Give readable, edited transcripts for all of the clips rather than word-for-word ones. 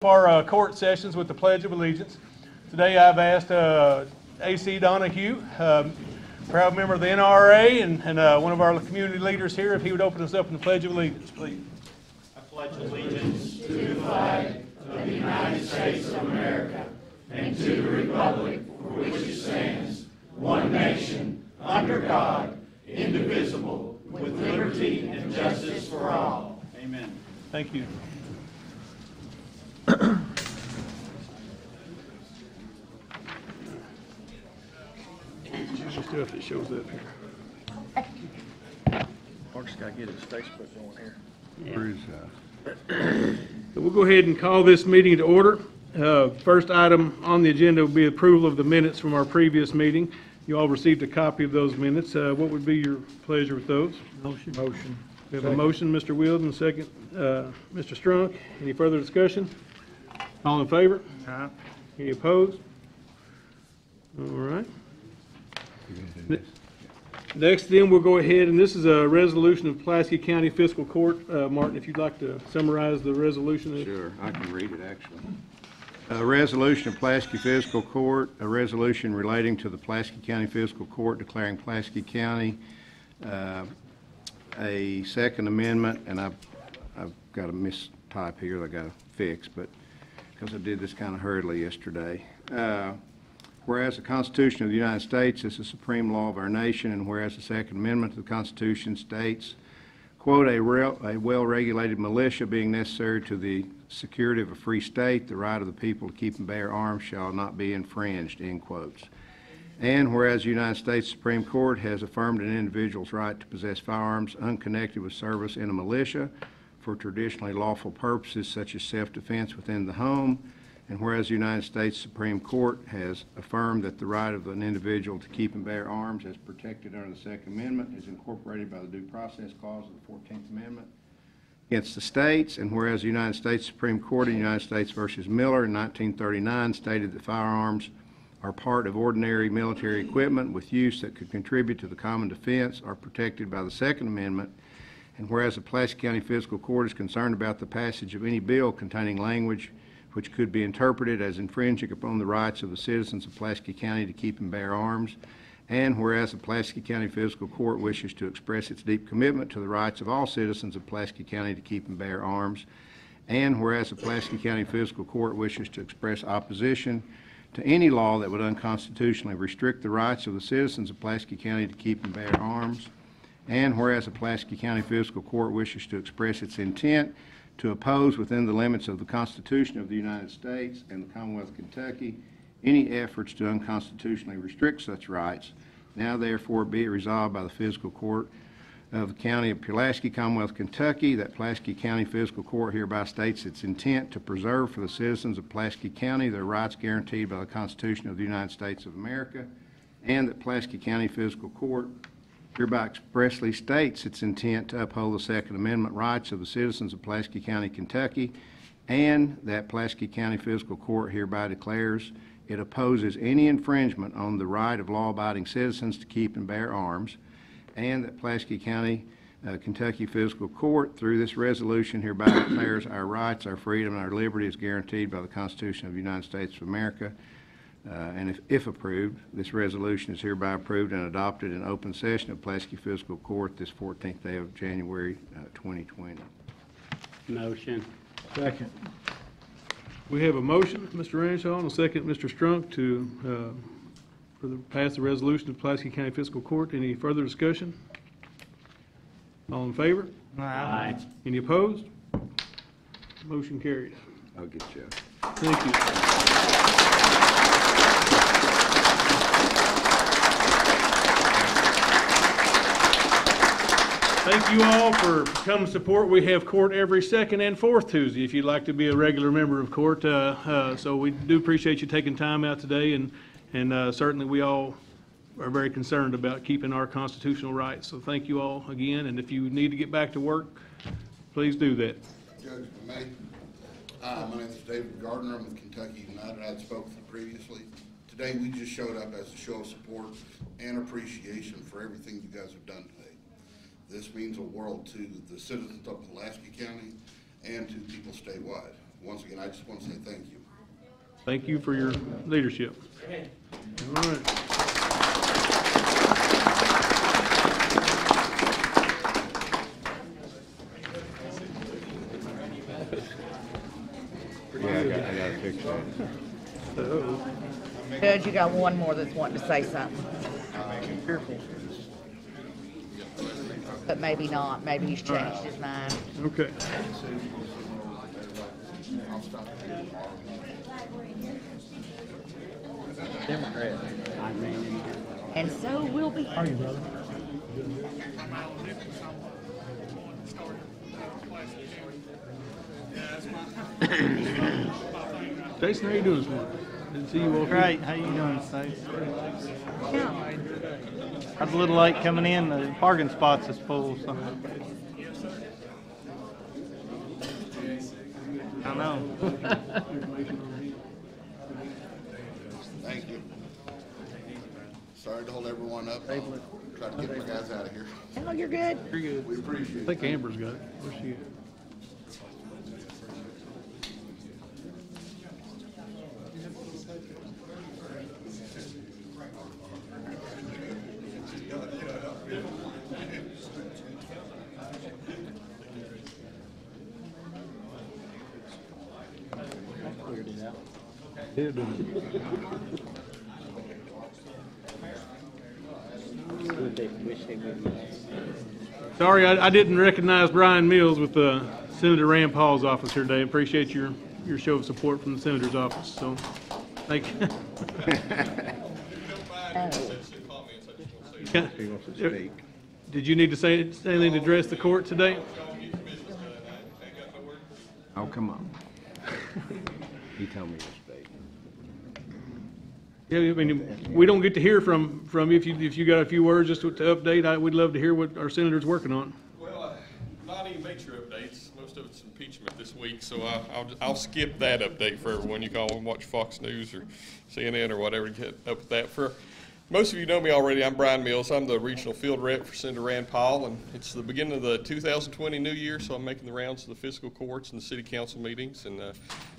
Our court sessions with the Pledge of Allegiance. Today I've asked A.C. Donahue, proud member of the NRA and one of our community leaders here, if he would open us up in the Pledge of Allegiance, please. I pledge allegiance to the flag of the United States of America and to the republic for which it stands, one nation, under God, indivisible, with liberty and justice for all. Amen. Thank you. Stuff that shows up here. Mark's got to get his Facebook going here. So we'll go ahead and call this meeting to order. First item on the agenda will be approval of the minutes from our previous meeting. You all received a copy of those minutes. What would be your pleasure with those? Motion. We have a motion, Mr. Wilden, second, Mr. Strunk. Any further discussion? All in favor? Aye. Any opposed? All right. Next, then, we'll go ahead, and this is a resolution of Pulaski County Fiscal Court. Martin, if you'd like to summarize the resolution. Sure, I can read it, actually. A resolution of Pulaski Fiscal Court, a resolution relating to the Pulaski County Fiscal Court declaring Pulaski County a second amendment, and I've got a mistype here that I got to fix, but because I did this kind of hurriedly yesterday. Whereas the Constitution of the United States is the supreme law of our nation, and whereas the Second Amendment to the Constitution states, quote, a well-regulated militia being necessary to the security of a free state, the right of the people to keep and bear arms shall not be infringed, end quotes. And whereas the United States Supreme Court has affirmed an individual's right to possess firearms unconnected with service in a militia for traditionally lawful purposes such as self-defense within the home, and whereas the United States Supreme Court has affirmed that the right of an individual to keep and bear arms as protected under the Second Amendment is incorporated by the Due Process Clause of the 14th Amendment against the states, and whereas the United States Supreme Court in United States v. Miller in 1939 stated that firearms are part of ordinary military equipment with use that could contribute to the common defense are protected by the Second Amendment, and whereas the Pulaski County Fiscal Court is concerned about the passage of any bill containing language which could be interpreted as infringing upon the rights of the citizens of Pulaski County to keep and bear arms, and whereas the Pulaski County Fiscal Court wishes to express its deep commitment to the rights of all citizens of Pulaski County to keep and bear arms, and whereas the Pulaski County Fiscal Court wishes to express opposition to any law that would unconstitutionally restrict the rights of the citizens of Pulaski County to keep and bear arms, and whereas the Pulaski County Fiscal Court wishes to express its intent to oppose within the limits of the Constitution of the United States and the Commonwealth of Kentucky any efforts to unconstitutionally restrict such rights. Now therefore be it resolved by the Fiscal Court of the County of Pulaski, Commonwealth of Kentucky, that Pulaski County Fiscal Court hereby states its intent to preserve for the citizens of Pulaski County their rights guaranteed by the Constitution of the United States of America, and that Pulaski County Fiscal Court hereby expressly states its intent to uphold the Second Amendment rights of the citizens of Pulaski County, Kentucky, and that Pulaski County Fiscal Court hereby declares it opposes any infringement on the right of law-abiding citizens to keep and bear arms, and that Pulaski County, Kentucky Fiscal Court, through this resolution, hereby declares our rights, our freedom, and our liberty is guaranteed by the Constitution of the United States of America. And if approved, this resolution is hereby approved and adopted in open session of Pulaski Fiscal Court this 14th day of January 2020. Motion. Second. We have a motion, Mr. Ranshaw, and a second, Mr. Strunk, to pass the resolution of Pulaski County Fiscal Court. Any further discussion? All in favor? Aye. Any opposed? Motion carries. I'll get you. Thank you. Thank you all for coming to support. We have court every second and fourth Tuesday if you'd like to be a regular member of court. So we do appreciate you taking time out today, and certainly we all are very concerned about keeping our constitutional rights. So thank you all again, and if you need to get back to work, please do that. Judge, if I may, my name is David Gardner. I'm with Kentucky United. I had spoken previously. Today we just showed up as a show of support and appreciation for everything you guys have done today. This means a world to the citizens of Pulaski County and to people statewide. Once again, I just want to say thank you. Thank you for your leadership. All right. Yeah, I gotta fix that. Judge, you got one more that's wanting to say something. But maybe not. Maybe he's changed his mind. Okay. Democrat. I mean, And so will be. How are you, brother? Jason, how you doing this morning? Didn't see you walk in. Great, how you doing, Stacey? Yeah. I was a little late coming in, the parking spots is full, so. I know. Thank you. Sorry to hold everyone up. I'll try to get my guys out of here. Oh, you're good. You're good. We appreciate I it. think Amber's got it. Where's she at? cleared it out. Yeah, didn't Would they wish they would. Sorry, I didn't recognize Brian Mills with Senator Rand Paul's office here today. Appreciate your show of support from the senator's office. So, thank you. He wants to speak. Did you need to say anything to address the court today? Oh, come on. He told me to speak. Yeah, I mean, we don't get to hear from you. If you got a few words just to update, we'd love to hear what our senator's working on. Well, not any major updates. Most of it's impeachment this week, so I'll skip that update for everyone. You can all watch Fox News or CNN or whatever to get up with that. For most of you know me already, I'm Brian Mills. I'm the regional field rep for Senator Rand Paul, and it's the beginning of the 2020 new year, so I'm making the rounds to the fiscal courts and the city council meetings. And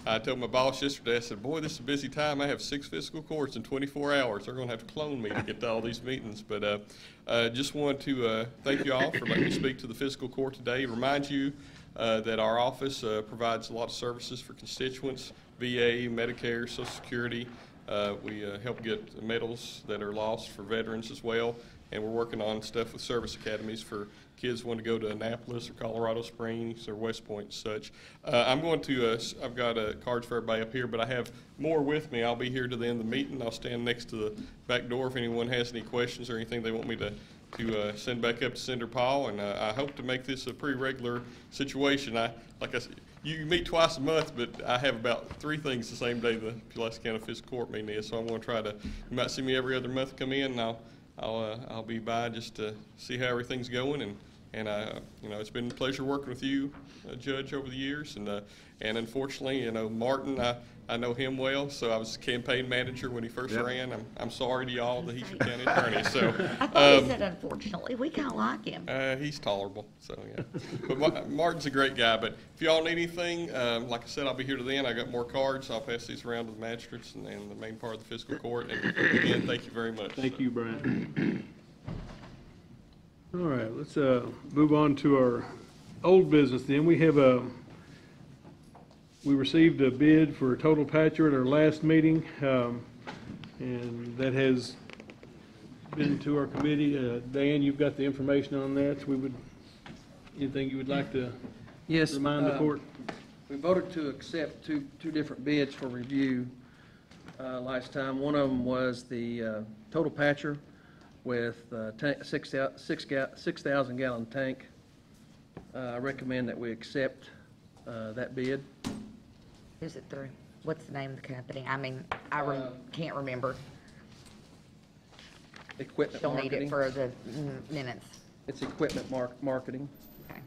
I told my boss yesterday, I said, boy, this is a busy time. I have 6 fiscal courts in 24 hours. They're going to have to clone me to get to all these meetings. But just want to thank you all for letting me speak to the fiscal court today. Remind you that our office provides a lot of services for constituents, VA, Medicare, Social Security. We help get medals that are lost for veterans as well, and we're working on stuff with service academies for kids who want to go to Annapolis or Colorado Springs or West Point and such. I'm going to, I've got cards for everybody up here, but I have more with me. I'll be here to the end of the meeting. I'll stand next to the back door if anyone has any questions or anything they want me to send back up to Senator Paul, and I hope to make this a pretty regular situation. Like I said, you meet twice a month, but I have about 3 things the same day the Pulaski County Fiscal Court meeting is, so I'm going to try to, you might see me every other month come in, and I'll be by just to see how everything's going, and you know, it's been a pleasure working with you, Judge, over the years, and unfortunately, you know, Martin, I know him well, so I was campaign manager when he first ran. I'm sorry to y'all that he's your county attorney. So I thought he said unfortunately. We kind of like him. he's tolerable. So yeah, but Martin's a great guy. But if y'all need anything, like I said, I'll be here to the end. I got more cards. I'll pass these around to the magistrates and the main part of the fiscal court. And again, thank you very much. Thank you, Brian. All right, let's move on to our old business then. We received a bid for a total patcher at our last meeting, and that has been to our committee. Dan, you've got the information on that. So anything you would like to Yes. remind the court? We voted to accept two different bids for review last time. One of them was the total patcher with 6,000 gallon tank. I recommend that we accept that bid. Who's it through? What's the name of the company? I mean, can't remember. Equipment Don't need marketing. it for the minutes. It's equipment marketing. Okay.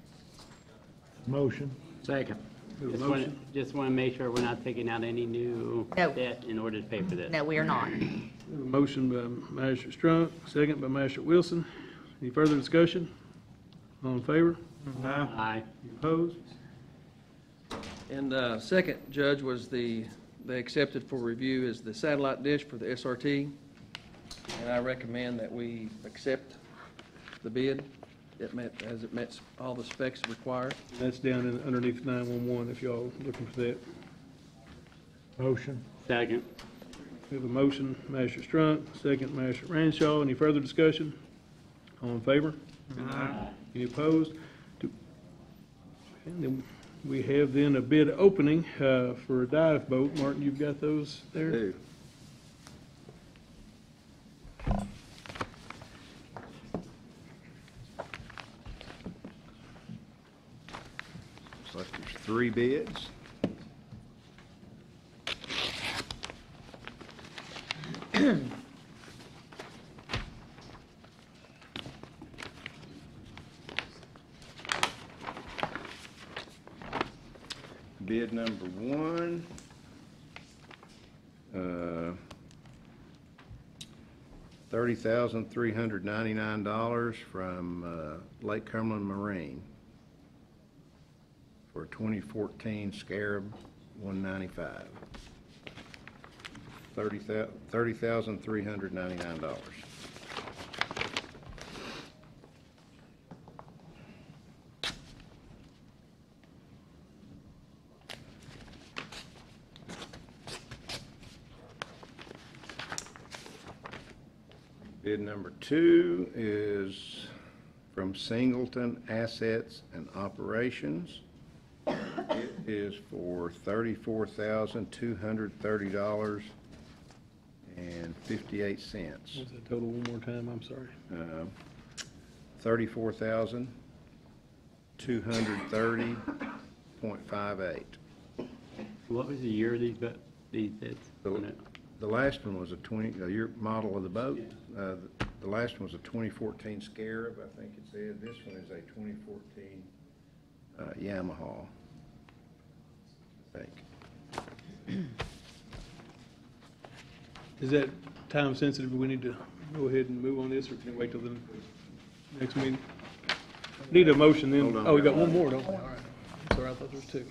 Motion. Second. Have a motion? Just want to make sure we're not taking out any new No. debt in order to pay for this. No, we are not. We have a motion by Magistrate Strunk, second by Magistrate Wilson. Any further discussion? All in favor? Aye. Opposed? And second, Judge, was they accepted for review is the satellite dish for the SRT. And I recommend that we accept the bid. It met all the specs required. That's down underneath 911 if y'all looking for that. Motion. Second. We have a motion, Masher Strunk, second, Masher Ranshaw. Any further discussion? All in favor? Any opposed? And then we have then a bid opening for a dive boat. Martin, you've got those there? Do. Looks like there's 3 bids. Bid number 1, $30,399 from Lake Cumberland Marine for a 2014 Scarab 195. $30,399. Bid number 2 is from Singleton Assets and Operations. It is for $34,230.58. What's that total one more time? I'm sorry. $34,230.58. What was the year of these bids? The last one was a year model of the boat. The last one was a 2014 Scarab, I think it said. This one is a 2014 Yamaha, I think. Is that time sensitive? Do we need to go ahead and move on this, or can we wait till the next meeting? Need a motion then. Hold on. Oh, we got one more, don't we? All right. Sorry, I thought there was 2.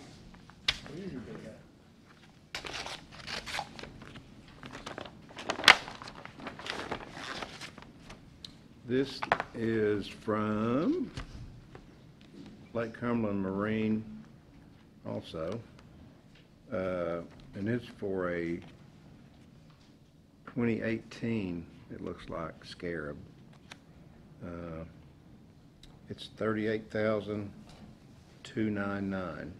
This is from Lake Cumberland Marine also, and it's for a 2018, it looks like, Scarab. It's $38,299,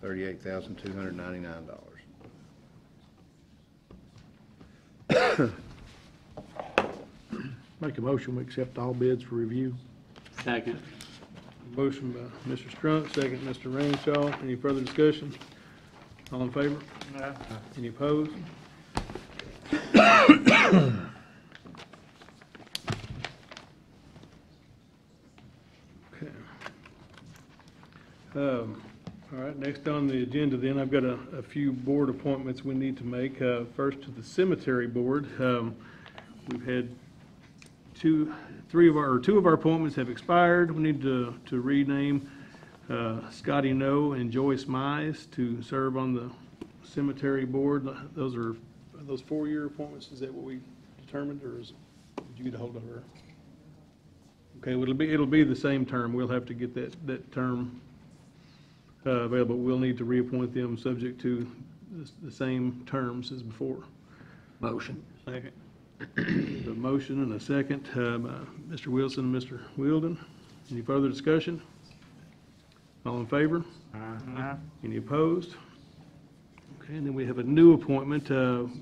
$38,299. Make a motion, we accept all bids for review. Second. Motion by Mr. Strunk, second Mr. Ranshaw. Any further discussion? All in favor? Any opposed? Okay. All right, next on the agenda then, I've got a few board appointments we need to make. First to the cemetery board. We've had two of our appointments have expired. We need to rename Scotty No and Joyce Mize to serve on the cemetery board. Those 4-year appointments. Is that what we determined, or did you get a hold of her? Okay, well, it'll be the same term. We'll have to get that term available. We'll need to reappoint them subject to the same terms as before. Motion. Second. A motion and a second by Mr. Wilson and Mr. Wielden. Any further discussion? All in favor? Any opposed? Okay, and then we have a new appointment.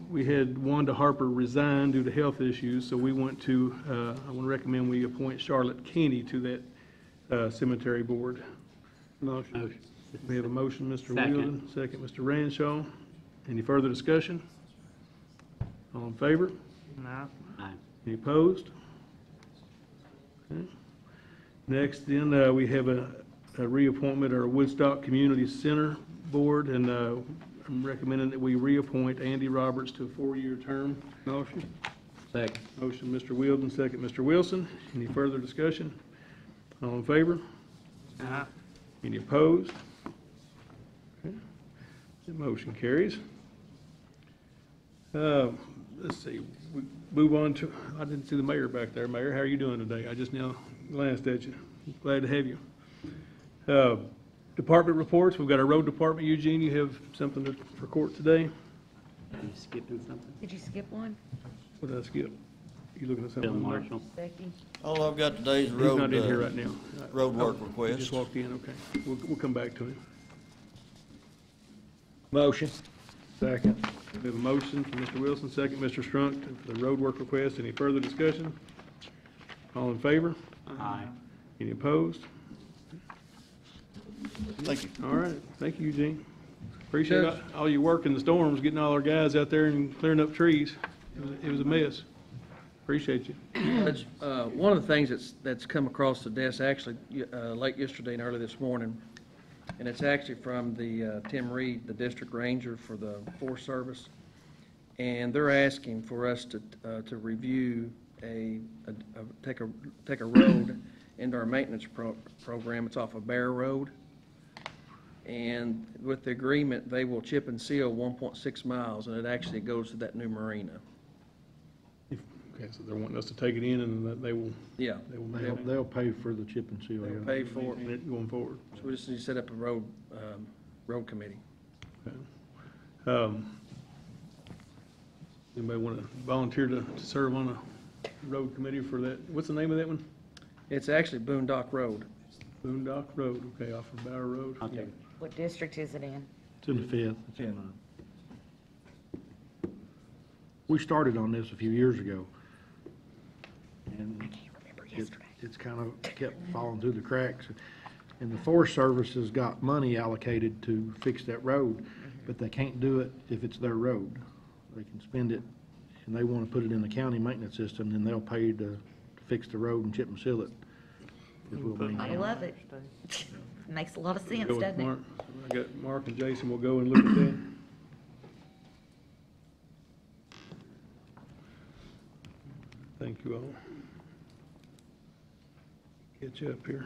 We had Wanda Harper resign due to health issues, so we want to, I want to recommend we appoint Charlotte Keeney to that cemetery board. Motion. We have a motion, Mr. Second. Wielden, second, Mr. Ranshaw. Any further discussion? All in favor? No. Aye. Any opposed? Okay. Next, then, we have a reappointment of our Woodstock Community Center Board, and I'm recommending that we reappoint Andy Roberts to a 4-year term. Motion. Second. Motion, Mr. Wielden, second, Mr. Wilson. Any further discussion? All in favor? Any opposed? The motion carries. Let's see, we move on to, I didn't see the mayor back there. Mayor, how are you doing today? I just now glanced at you. Glad to have you. Department reports, we've got our road department. Eugene, you have something for court today? Are you skipping something? Did you skip one? What did I skip? You looking at something? Bill Marshall? Becky? All I've got today is He's road, not in here right now. road work He request. just walked in, okay. We'll come back to him. Motion. Second. We have a motion from Mr. Wilson, second Mr. Strunk for the road work request. Any further discussion? All in favor? Aye. Any opposed? Thank you. All right, thank you, Eugene. Appreciate all your work in the storms, getting all our guys out there and clearing up trees. It was a mess. Appreciate you. Judge, one of the things that's come across the desk actually late yesterday and early this morning, and it's actually from the Tim Reed, the district ranger for the Forest Service, and they're asking for us to review take a road into our maintenance program. It's off of Bear Road, and with the agreement, they will chip and seal 1.6 miles, and it actually goes to that new marina. Okay, so they're wanting us to take it in and that they will, Yeah. they will make it They'll pay for the chip and seal. They'll yeah. pay for it. going forward. So we just need to set up a road committee. Okay. Anybody want to volunteer to serve on a road committee for that? What's the name of that one? It's actually Boondock Road. Boondock Road, okay, off of Bower Road. I'll take it. What district is it in? It's in the 5th. It's in, Yeah. we started on this a few years ago. And Can't remember yesterday. it's kind of kept falling through the cracks. And the Forest Service has got money allocated to fix that road, but they can't do it if it's their road. They can spend it, and they want to put it in the county maintenance system, then they'll pay to fix the road and chip and seal it. I love it. Makes a lot of sense, Go with doesn't it? Mark. I got Mark and Jason, we'll go and look at that. Thank you all. Get you up here.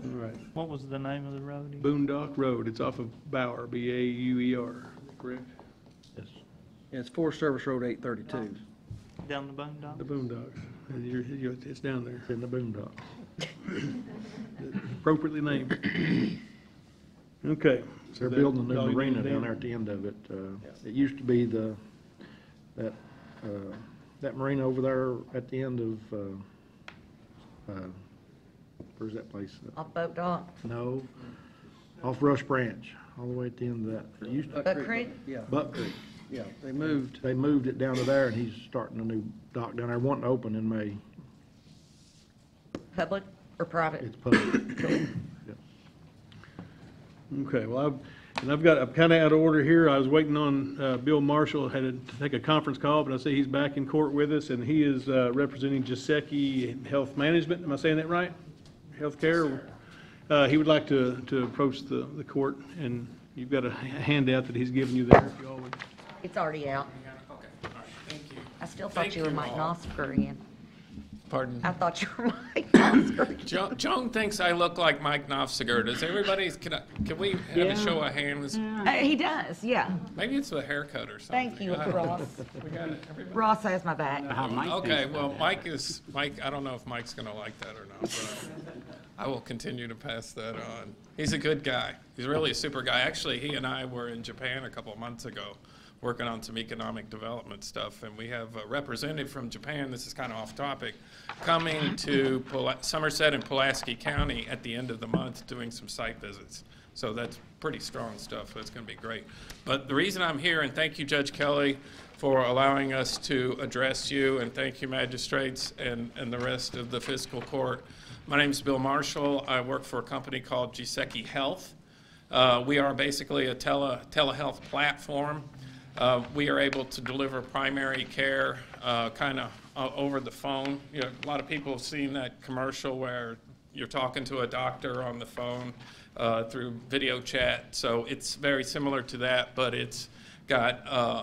All right, What was the name of the road? Boondock Road, it's off of Bower, B-A-U-E-R, correct? Yes. And it's Forest Service Road 832. Down the Boondock? The Boondocks, it's down there, It's in the Boondock. appropriately named. Okay. so They're that- building a new all you marina need down there at the end of it. It used to be that marina over there at the end of, where's that place? Off Boat Dock, No, off Rush Branch, all the way at the end of that. It used to, Buck Creek? Yeah, Buck Creek. yeah, they moved. They moved it down to there, and he's starting a new dock down there, wanting to open in May. Public or private? It's public. Yeah. Okay, well, I'm kind of out of order here. I was waiting on Bill Marshall, had to take a conference call, but I see he's back in court with us, and he is representing Gisecki Health Management. Am I saying that right? Healthcare? He would like to approach the court, and you've got a handout that he's given you there. If you all would. It's already out. Okay, all right, thank you. I still thought Thank you were you Mike all. Nosfer again. Pardon? I thought you were Mike Nosfer. Joan thinks I look like Mike Knopfseger. Does everybody, can we have a show of hands? He does, yeah. Maybe it's a haircut or something. Thank you, I don't know. Ross. We got it, everybody? Ross has my back. How Mike Okay, thinks well, about that. Mike, I don't know if Mike's gonna like that or not, but I will continue to pass that on. He's a good guy. He's really a super guy. Actually, he and I were in Japan a couple of months ago, working on some economic development stuff, and we have a representative from Japan, this is kind of off topic, coming to Somerset and Pulaski County at the end of the month doing some site visits. So that's pretty strong stuff. That's going to be great. But the reason I'm here, and thank you, Judge Kelly, for allowing us to address you, and thank you, magistrates and the rest of the fiscal court. My name is Bill Marshall. I work for a company called Gisecki Health. We are basically a telehealth platform. We are able to deliver primary care kind of over the phone. You know, a lot of people have seen that commercial where you're talking to a doctor on the phone through video chat. So it's very similar to that, but it's got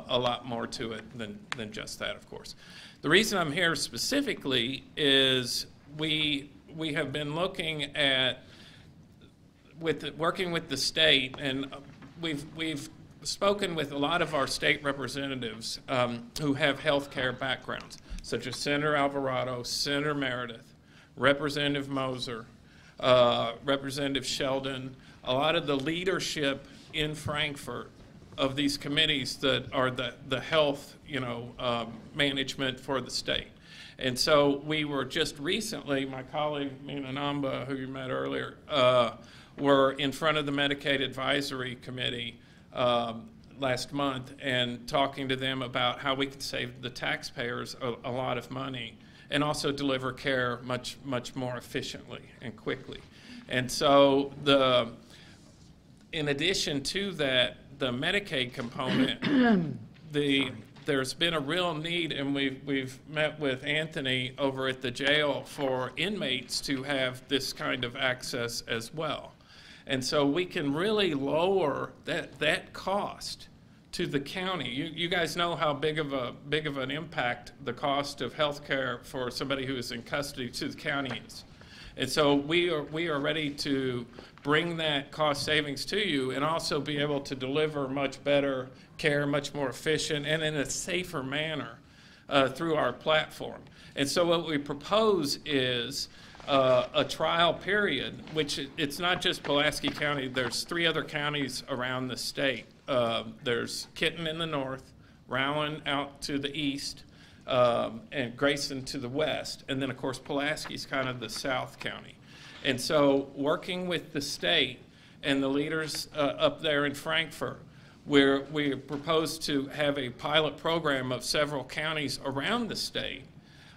a lot more to it than just that, of course. The reason I'm here specifically is we have been looking at working with the state, and we've spoken with a lot of our state representatives who have healthcare backgrounds, such as Senator Alvarado, Senator Meredith, Representative Moser, Representative Sheldon, a lot of the leadership in Frankfurt of these committees that are the health, management for the state. And so we were just recently, my colleague, Mina Namba, who you met earlier, were in front of the Medicaid Advisory Committee last month and talking to them about how we could save the taxpayers a lot of money and also deliver care much more efficiently and quickly. And so in addition to that, the Medicaid component, there's been a real need, and we've met with Anthony over at the jail for inmates to have this kind of access as well. And so we can really lower that cost to the county. You guys know how big of an impact the cost of health care for somebody who is in custody to the county is. And so we are ready to bring that cost savings to you and also be able to deliver much better care, much more efficient, and in a safer manner through our platform. And so what we propose is a trial period, which it's not just Pulaski County. There's 3 other counties around the state. There's Kitten in the north, Rowan out to the east, and Grayson to the west. And then, of course, Pulaski's kind of the south county. And so working with the state and the leaders up there in Frankfurt, we propose to have a pilot program of several counties around the state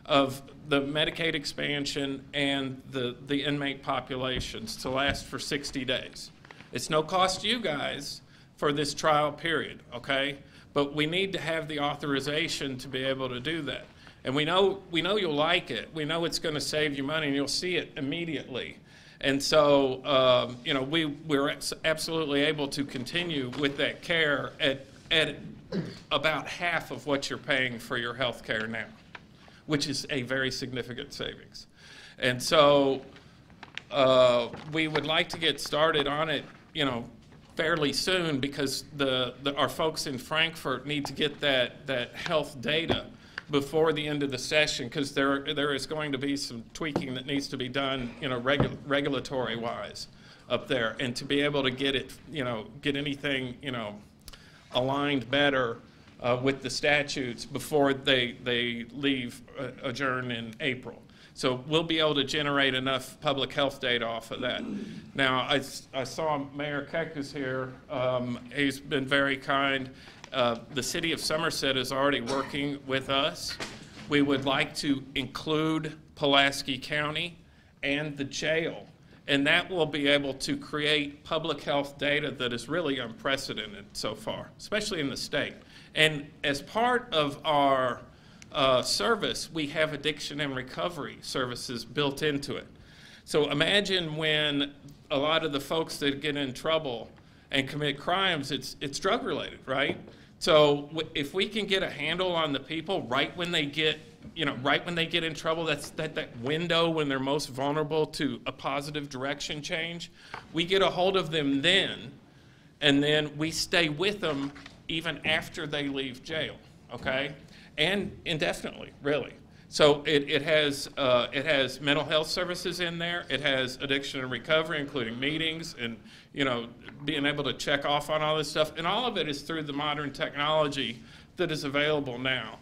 of the Medicaid expansion and the inmate populations to last for 60 days. It's no cost to you guys for this trial period, okay? But we need to have the authorization to be able to do that. And we know you'll like it. We know it's going to save you money, and you'll see it immediately. And so, we're absolutely able to continue with that care at about half of what you're paying for your health care now, which is a very significant savings. And so we would like to get started on it, fairly soon, because our folks in Frankfurt need to get that health data before the end of the session, because there is going to be some tweaking that needs to be done, regulatory wise up there, and to be able to get it, get anything, aligned better with the statutes before they leave adjourn in April. So we'll be able to generate enough public health data off of that. Now, I saw Mayor Keck is here. He's been very kind. The city of Somerset is already working with us. We would like to include Pulaski County and the jail, and that will be able to create public health data that is really unprecedented so far, especially in the state. And as part of our service, we have addiction and recovery services built into it. So imagine when a lot of the folks that get in trouble and commit crimes, it's drug related, right? So if we can get a handle on the people right when they get, right when they get in trouble, that's that window when they're most vulnerable to a positive direction change, we get a hold of them then, and then we stay with them even after they leave jail, okay? And indefinitely, really. So it has mental health services in there. It has addiction and recovery, including meetings and, being able to check off on all this stuff. And all of it is through the modern technology that is available now,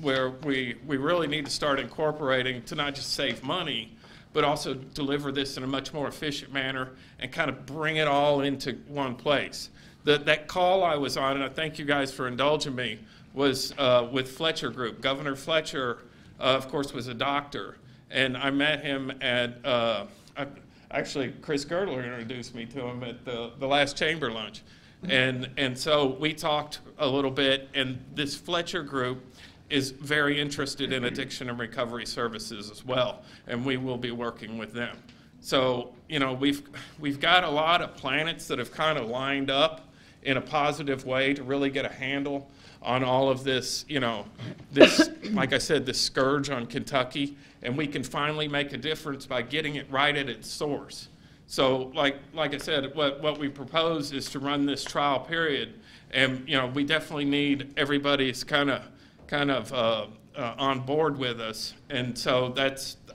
where we really need to start incorporating to not just save money, but also deliver this in a much more efficient manner and kind of bring it all into one place. That call I was on, and I thank you guys for indulging me, was with Fletcher Group. Governor Fletcher, of course, was a doctor, and I met him at, actually, Chris Girdler introduced me to him at the last chamber lunch. And so we talked a little bit, and this Fletcher Group is very interested in addiction and recovery services as well, and we will be working with them. So, we've got a lot of planets that have kind of lined up in a positive way to really get a handle on all of this, this, like I said, this scourge on Kentucky, and we can finally make a difference by getting it right at its source. So like I said, what we propose is to run this trial period, and we definitely need everybody's kind of on board with us, and so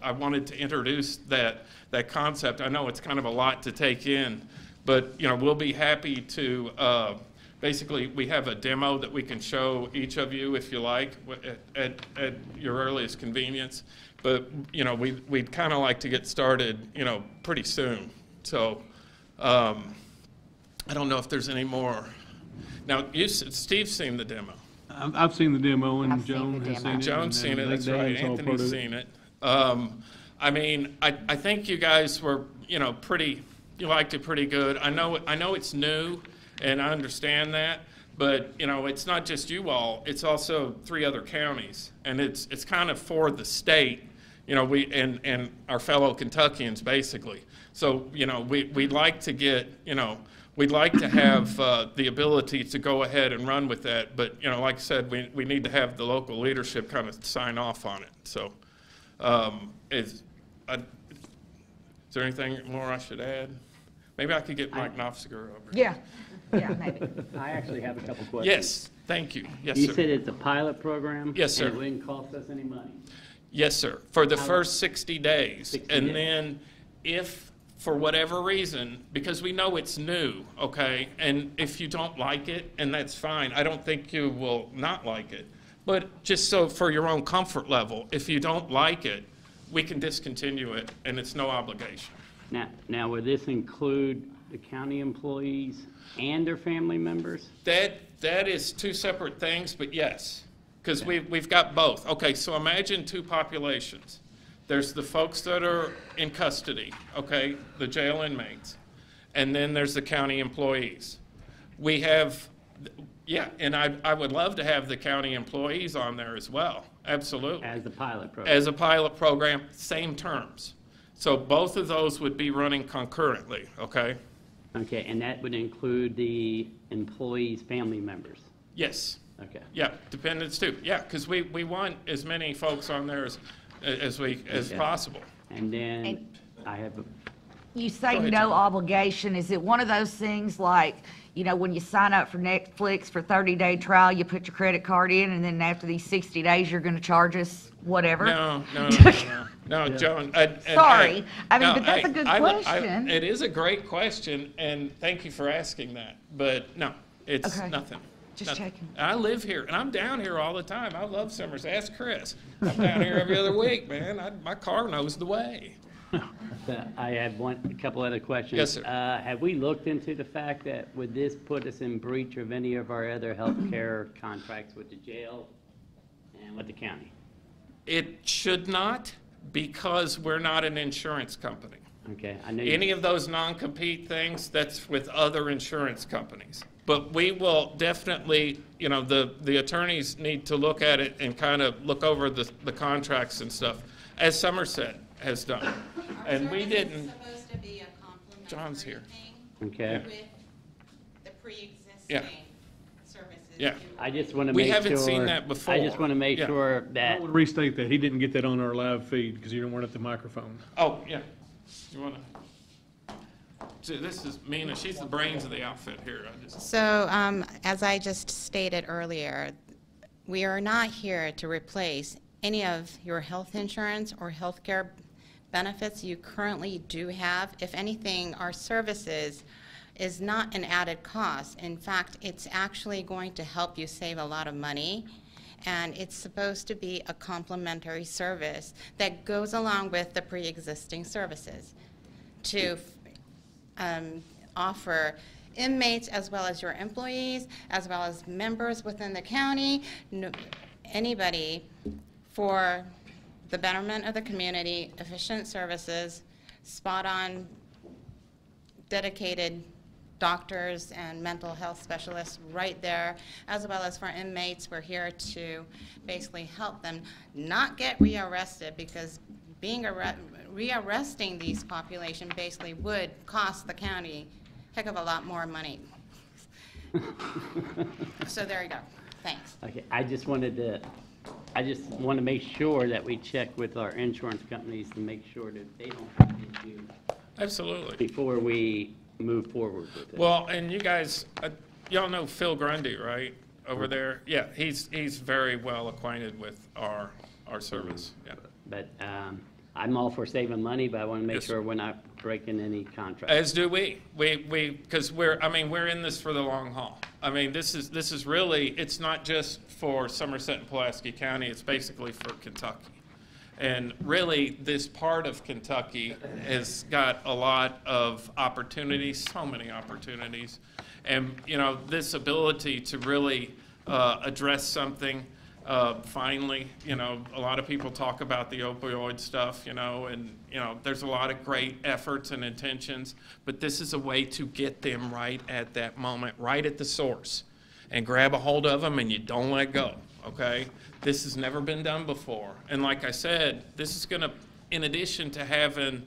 I wanted to introduce that concept. I know it's kind of a lot to take in, but we'll be happy to. Basically, we have a demo that we can show each of you if you like at your earliest convenience. But we'd kind of like to get started pretty soon. So I don't know if there's any more. Now, Steve's seen the demo. I've seen the demo, and I've seen Joan the has demo. seen it. Joan's seen it, that's Dan right. saw part Anthony's of it. seen it. I mean, I think you guys were, you liked it pretty good. I know it's new, and I understand that, but, it's not just you all, it's also 3 other counties, and it's kind of for the state, and our fellow Kentuckians, basically. So, we'd like to get, we'd like to have the ability to go ahead and run with that, but, like I said, we need to have the local leadership kind of sign off on it. So, is there anything more I should add? Maybe I could get Mike Knopfsiger over. Yeah, maybe. I actually have a couple questions. Yes, thank you. Yes, You sir. said it's a pilot program? Yes, sir. And it wouldn't cost us any money? Yes, sir, for the How first 60 days. 60 And days. then if, for whatever reason, because we know it's new, okay, and if you don't like it, and that's fine, I don't think you will not like it. But just so for your own comfort level, if you don't like it, we can discontinue it, and it's no obligation. Now, would this include the county employees and their family members? That is 2 separate things, but yes, because we've got both. Okay, so imagine 2 populations. There's the folks that are in custody, okay, the jail inmates, and then there's the county employees. We have, and I would love to have the county employees on there as well, absolutely. As the pilot program? As a pilot program, same terms. So both of those would be running concurrently, okay? Okay, and that would include the employees' family members? Yes. Okay. Yeah, dependents too. Yeah, because we want as many folks on there as Okay. possible. And then And- I have, You say Go ahead, no Joan. obligation. Is it one of those things like, when you sign up for Netflix for 30-day trial, you put your credit card in, and then after these 60 days, you're going to charge us whatever? No, Joan. Sorry. I mean, but that's a good question. It is a great question, and thank you for asking that. But no, it's Okay. nothing. Just Nothing. checking. I live here, and I'm down here all the time. I love Summers. Ask Chris. I'm down here every other week, man. My car knows the way. I have a couple other questions. Yes, sir. Have we looked into the fact that would this put us in breach of any of our other healthcare contracts with the jail and with the county? It should not, because we're not an insurance company. Okay, I know. Any of those non-compete things, that's with other insurance companies. But we will definitely, the attorneys need to look at it and kind of look over the contracts and stuff, as Somerset has done. And we didn't, Supposed to be a complementary John's here. thing Okay. with the pre-existing Yeah. services. I Yeah. just want to We make sure. haven't seen that before. I just want to make Yeah. sure I that, would restate that. He didn't get that on our live feed because you don't want it at the microphone. oh, yeah. You want to? See, this is Mina. She's the brains of the outfit here. So, as I just stated earlier, we are not here to replace any of your health insurance or health care benefits you currently do have. If anything, our services is not an added cost. In fact, it's actually going to help you save a lot of money, and it's supposed to be a complementary service that goes along with the pre-existing services to offer inmates as well as your employees, as well as members within the county, anybody, for the betterment of the community, efficient services, spot-on, dedicated doctors and mental health specialists right there, as well as for inmates. We're here to basically help them not get rearrested, because being rearresting these population basically would cost the county a heck of a lot more money. So there you go. Thanks. okay, I just want to make sure that we check with our insurance companies to make sure that they don't have an issue Absolutely. before we move forward with it. Well, and you guys, y'all know Phil Grundy, right? Over there? Yeah, he's very well acquainted with our service, yeah. But I'm all for saving money, but I want to make Yes. sure we're not breaking any contracts. As do we. Because we're in this for the long haul. I mean, this is really, it's not just for Somerset and Pulaski County, it's basically for Kentucky. And really, this part of Kentucky has got a lot of opportunities, so many opportunities. And, you know, this ability to really address something finally, you know, a lot of people talk about the opioid stuff, you know, and, you know, there's a lot of great efforts and intentions, but this is a way to get them right at that moment, right at the source, and grab a hold of them and you don't let go, okay? This has never been done before. And like I said, this is going to, in addition to having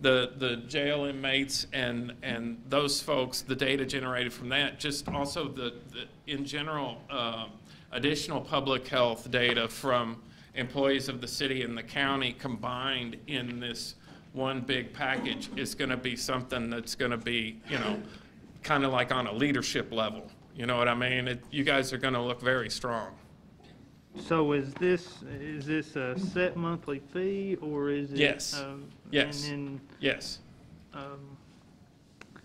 the jail inmates and those folks, the data generated from that, just also the in general, additional public health data from employees of the city and the county combined in this one big package is going to be something that's going to be, you know, kind of like on a leadership level. You know what I mean? You guys are going to look very strong. So is this a set monthly fee, or is it? Yes. Yes. And Yes. then,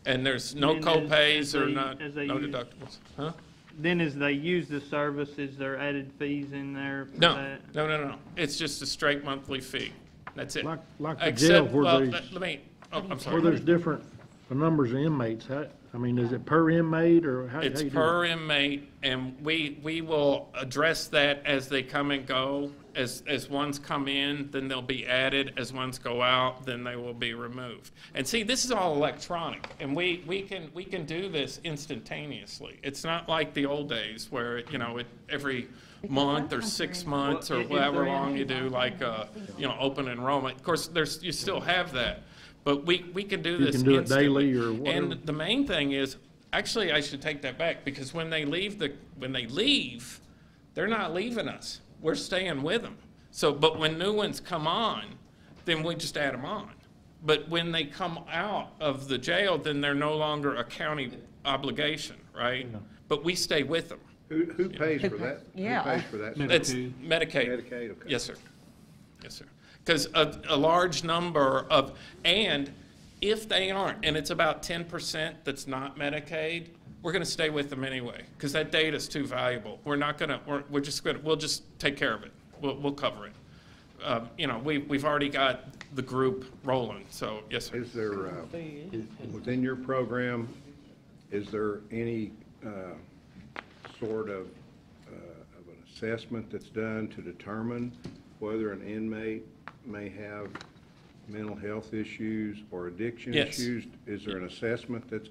And there's no and co-pays or no as they use- deductibles. Huh? then as they use the service, is there added fees in there for No, that? no. It's just a straight monthly fee. That's it. Like the jail Except, where well, there's, let me, oh, I'm where sorry. there's different numbers of inmates, I mean, is it per inmate or how you It's do per it? inmate, and we will address that as they come and go. As ones come in, then they'll be added. As ones go out, then they will be removed. And see, this is all electronic, and we can do this instantaneously. It's not like the old days where, you know, every month or 6 months or however long you do, like, you know, open enrollment. Of course, you still have that. But we can do this can do it instantly. daily or whatever. And the main thing is, actually, I should take that back, because when they leave, they're not leaving us. We're staying with them. So, but when new ones come on, then we just add them on. But when they come out of the jail, then they're no longer a county obligation, right? But we stay with them. Who pays for that? Yeah. Who pays for that? It's Medicaid. Medicaid. Medicaid, okay. Yes, sir. Yes, sir. Because a large number of, and if they aren't, and it's about 10% that's not Medicaid, we're going to stay with them anyway, because that data is too valuable. We're not going to, we'll just take care of it. We'll cover it. You know, we've already got the group rolling, so yes, sir. Is there, within your program, is there any sort of an assessment that's done to determine whether an inmate may have mental health issues or addiction Yes. issues? Is there an assessment that's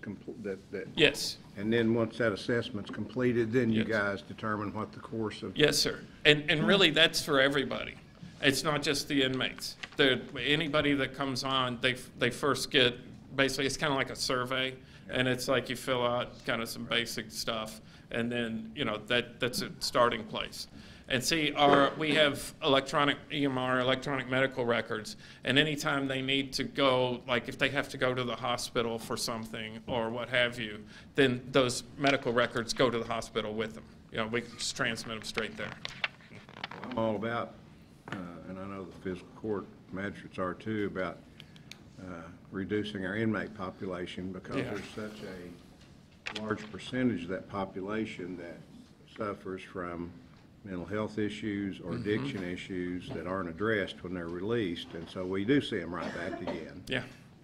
that? Yes. And then once that assessment's completed, then you Yes. guys determine what the course of? Yes, sir. And really, that's for everybody. It's not just the inmates. Anybody that comes on, they first get, basically, it's kind of like a survey, and it's like you fill out kind of some basic stuff, and then, you know, that's a starting place. And see, we have electronic EMR, electronic medical records, and anytime they need to go, like if they have to go to the hospital for something or what have you, then those medical records go to the hospital with them. You know, we can just transmit them straight there. I'm all about, and I know the fiscal court magistrates are too, about reducing our inmate population, because Yeah. there's such a large percentage of that population that suffers from mental health issues or addiction issues that aren't addressed when they're released, and so we do see them right back again. Yeah.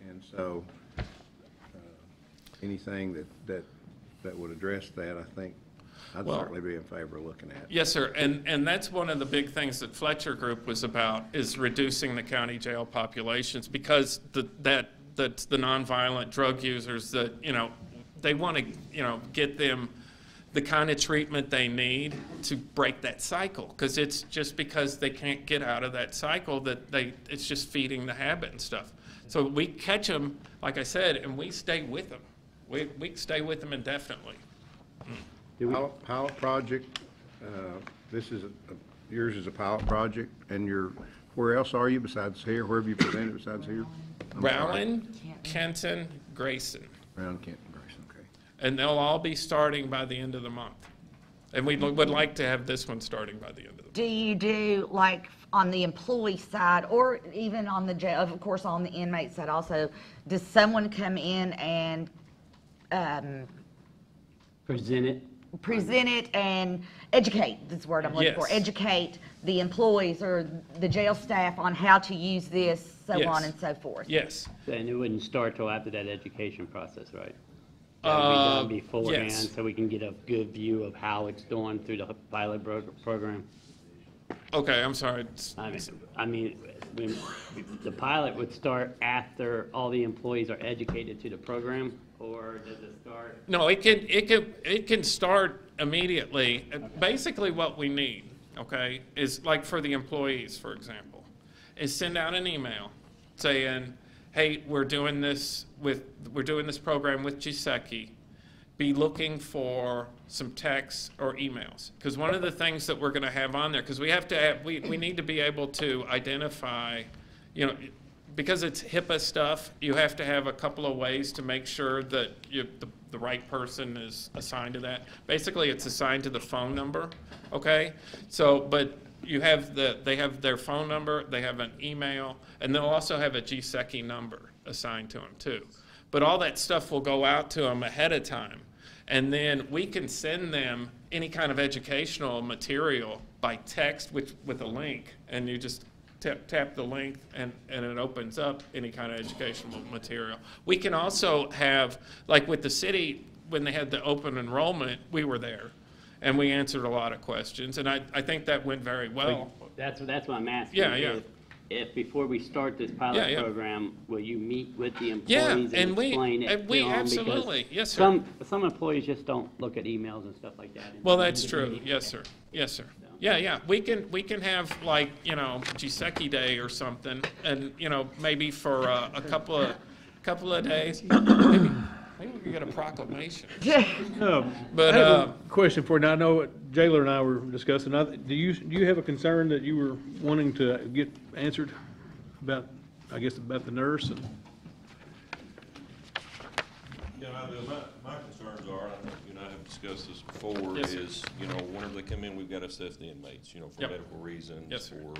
And so, anything that would address that, I think I'd Well- certainly be in favor of looking at. Yes, sir, and that's one of the big things that Fletcher Group was about, is reducing the county jail populations, because that's the nonviolent drug users that, you know, they want to, you know, get them the kind of treatment they need to break that cycle, because it's just because they can't get out of that cycle that it's just feeding the habit and stuff. So we catch them, like I said, and we stay with them. We stay with them indefinitely. Pilot project, yours is a pilot project, and your Where else are you besides here? Where have you presented besides here? I'm sorry. Rowan, Kenton, Grayson. Rowan, Kenton, Grayson, okay. And they'll all be starting by the end of the month. And we would like to have this one starting by the end of the month. Do you do, like, on the employee side, or even on the jail, of course, on the inmate side also, does someone come in and Present it. present it and educate, that's the word I'm looking for, Yes. educate the employees or the jail staff on how to use this, so Yes. on and so forth? Yes. And it wouldn't start till after that education process, right? That would be done beforehand, yes. so we can get a good view of how it's doing through the pilot program. Okay, I'm sorry. I mean, the pilot would start after all the employees are educated to the program, or does it start? No, it can start immediately. Basically, what we need, okay, is like for the employees, for example, is send out an email saying, "Hey, we're doing this program with Giseki. Be looking for some texts or emails." Because one of the things that we're going to have on there, because we need to be able to identify, you know, because it's HIPAA stuff, you have to have a couple of ways to make sure that the right person is assigned to that. Basically, it's assigned to the phone number, okay? So, but they have their phone number, they have an email, and they'll also have a Giseki number assigned to them too. But all that stuff will go out to them ahead of time. And then we can send them any kind of educational material by text with a link, and you just tap the link and it opens up any kind of educational material. We can also have, like with the city, when they had the open enrollment, we were there and we answered a lot of questions, and I think that went very well. That's what I'm asking. Yeah. If before we start this pilot Yeah. program, will you meet with the Yeah, employees and we explain it to them? Because absolutely, yes, sir. Some employees just don't look at emails and stuff like that. Well, that's true. Yes, sir. Yes, sir. Yeah. We can have, like, you know, Giseki Day or something, and, you know, maybe for a couple of days. Maybe we can get a proclamation. But I have a question for you. Now, I know what Jailer and I were discussing. Do you have a concern that you were wanting to get answered about, I guess, about the nurse? And Yeah, I do. My concerns are, and you and I have discussed this before, Yes, sir. is, you know, whenever they come in, we've got to assess the inmates, you know, for Yep. medical reasons. Yes, sir. For,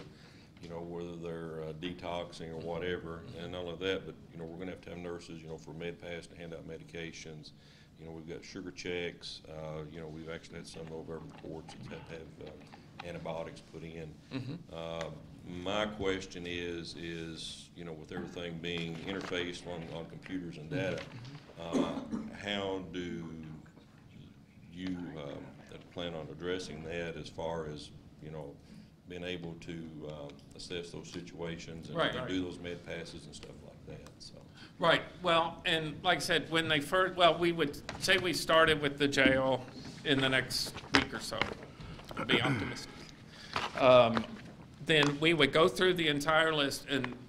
you know, whether they're detoxing or whatever, and not only that, but, you know, we're gonna have to have nurses, you know, for med pass to hand out medications. You know, we've got sugar checks, you know, we've actually had some of our reports that have to have antibiotics put in. My question is, you know, with everything being interfaced on computers and data, how do you plan on addressing that as far as, you know, being able to assess those situations and Right. do those med passes and stuff like that, so. Right, well, and like I said, when they first, well, we would say we started with the jail in the next week or so, to be optimistic. Then we would go through the entire list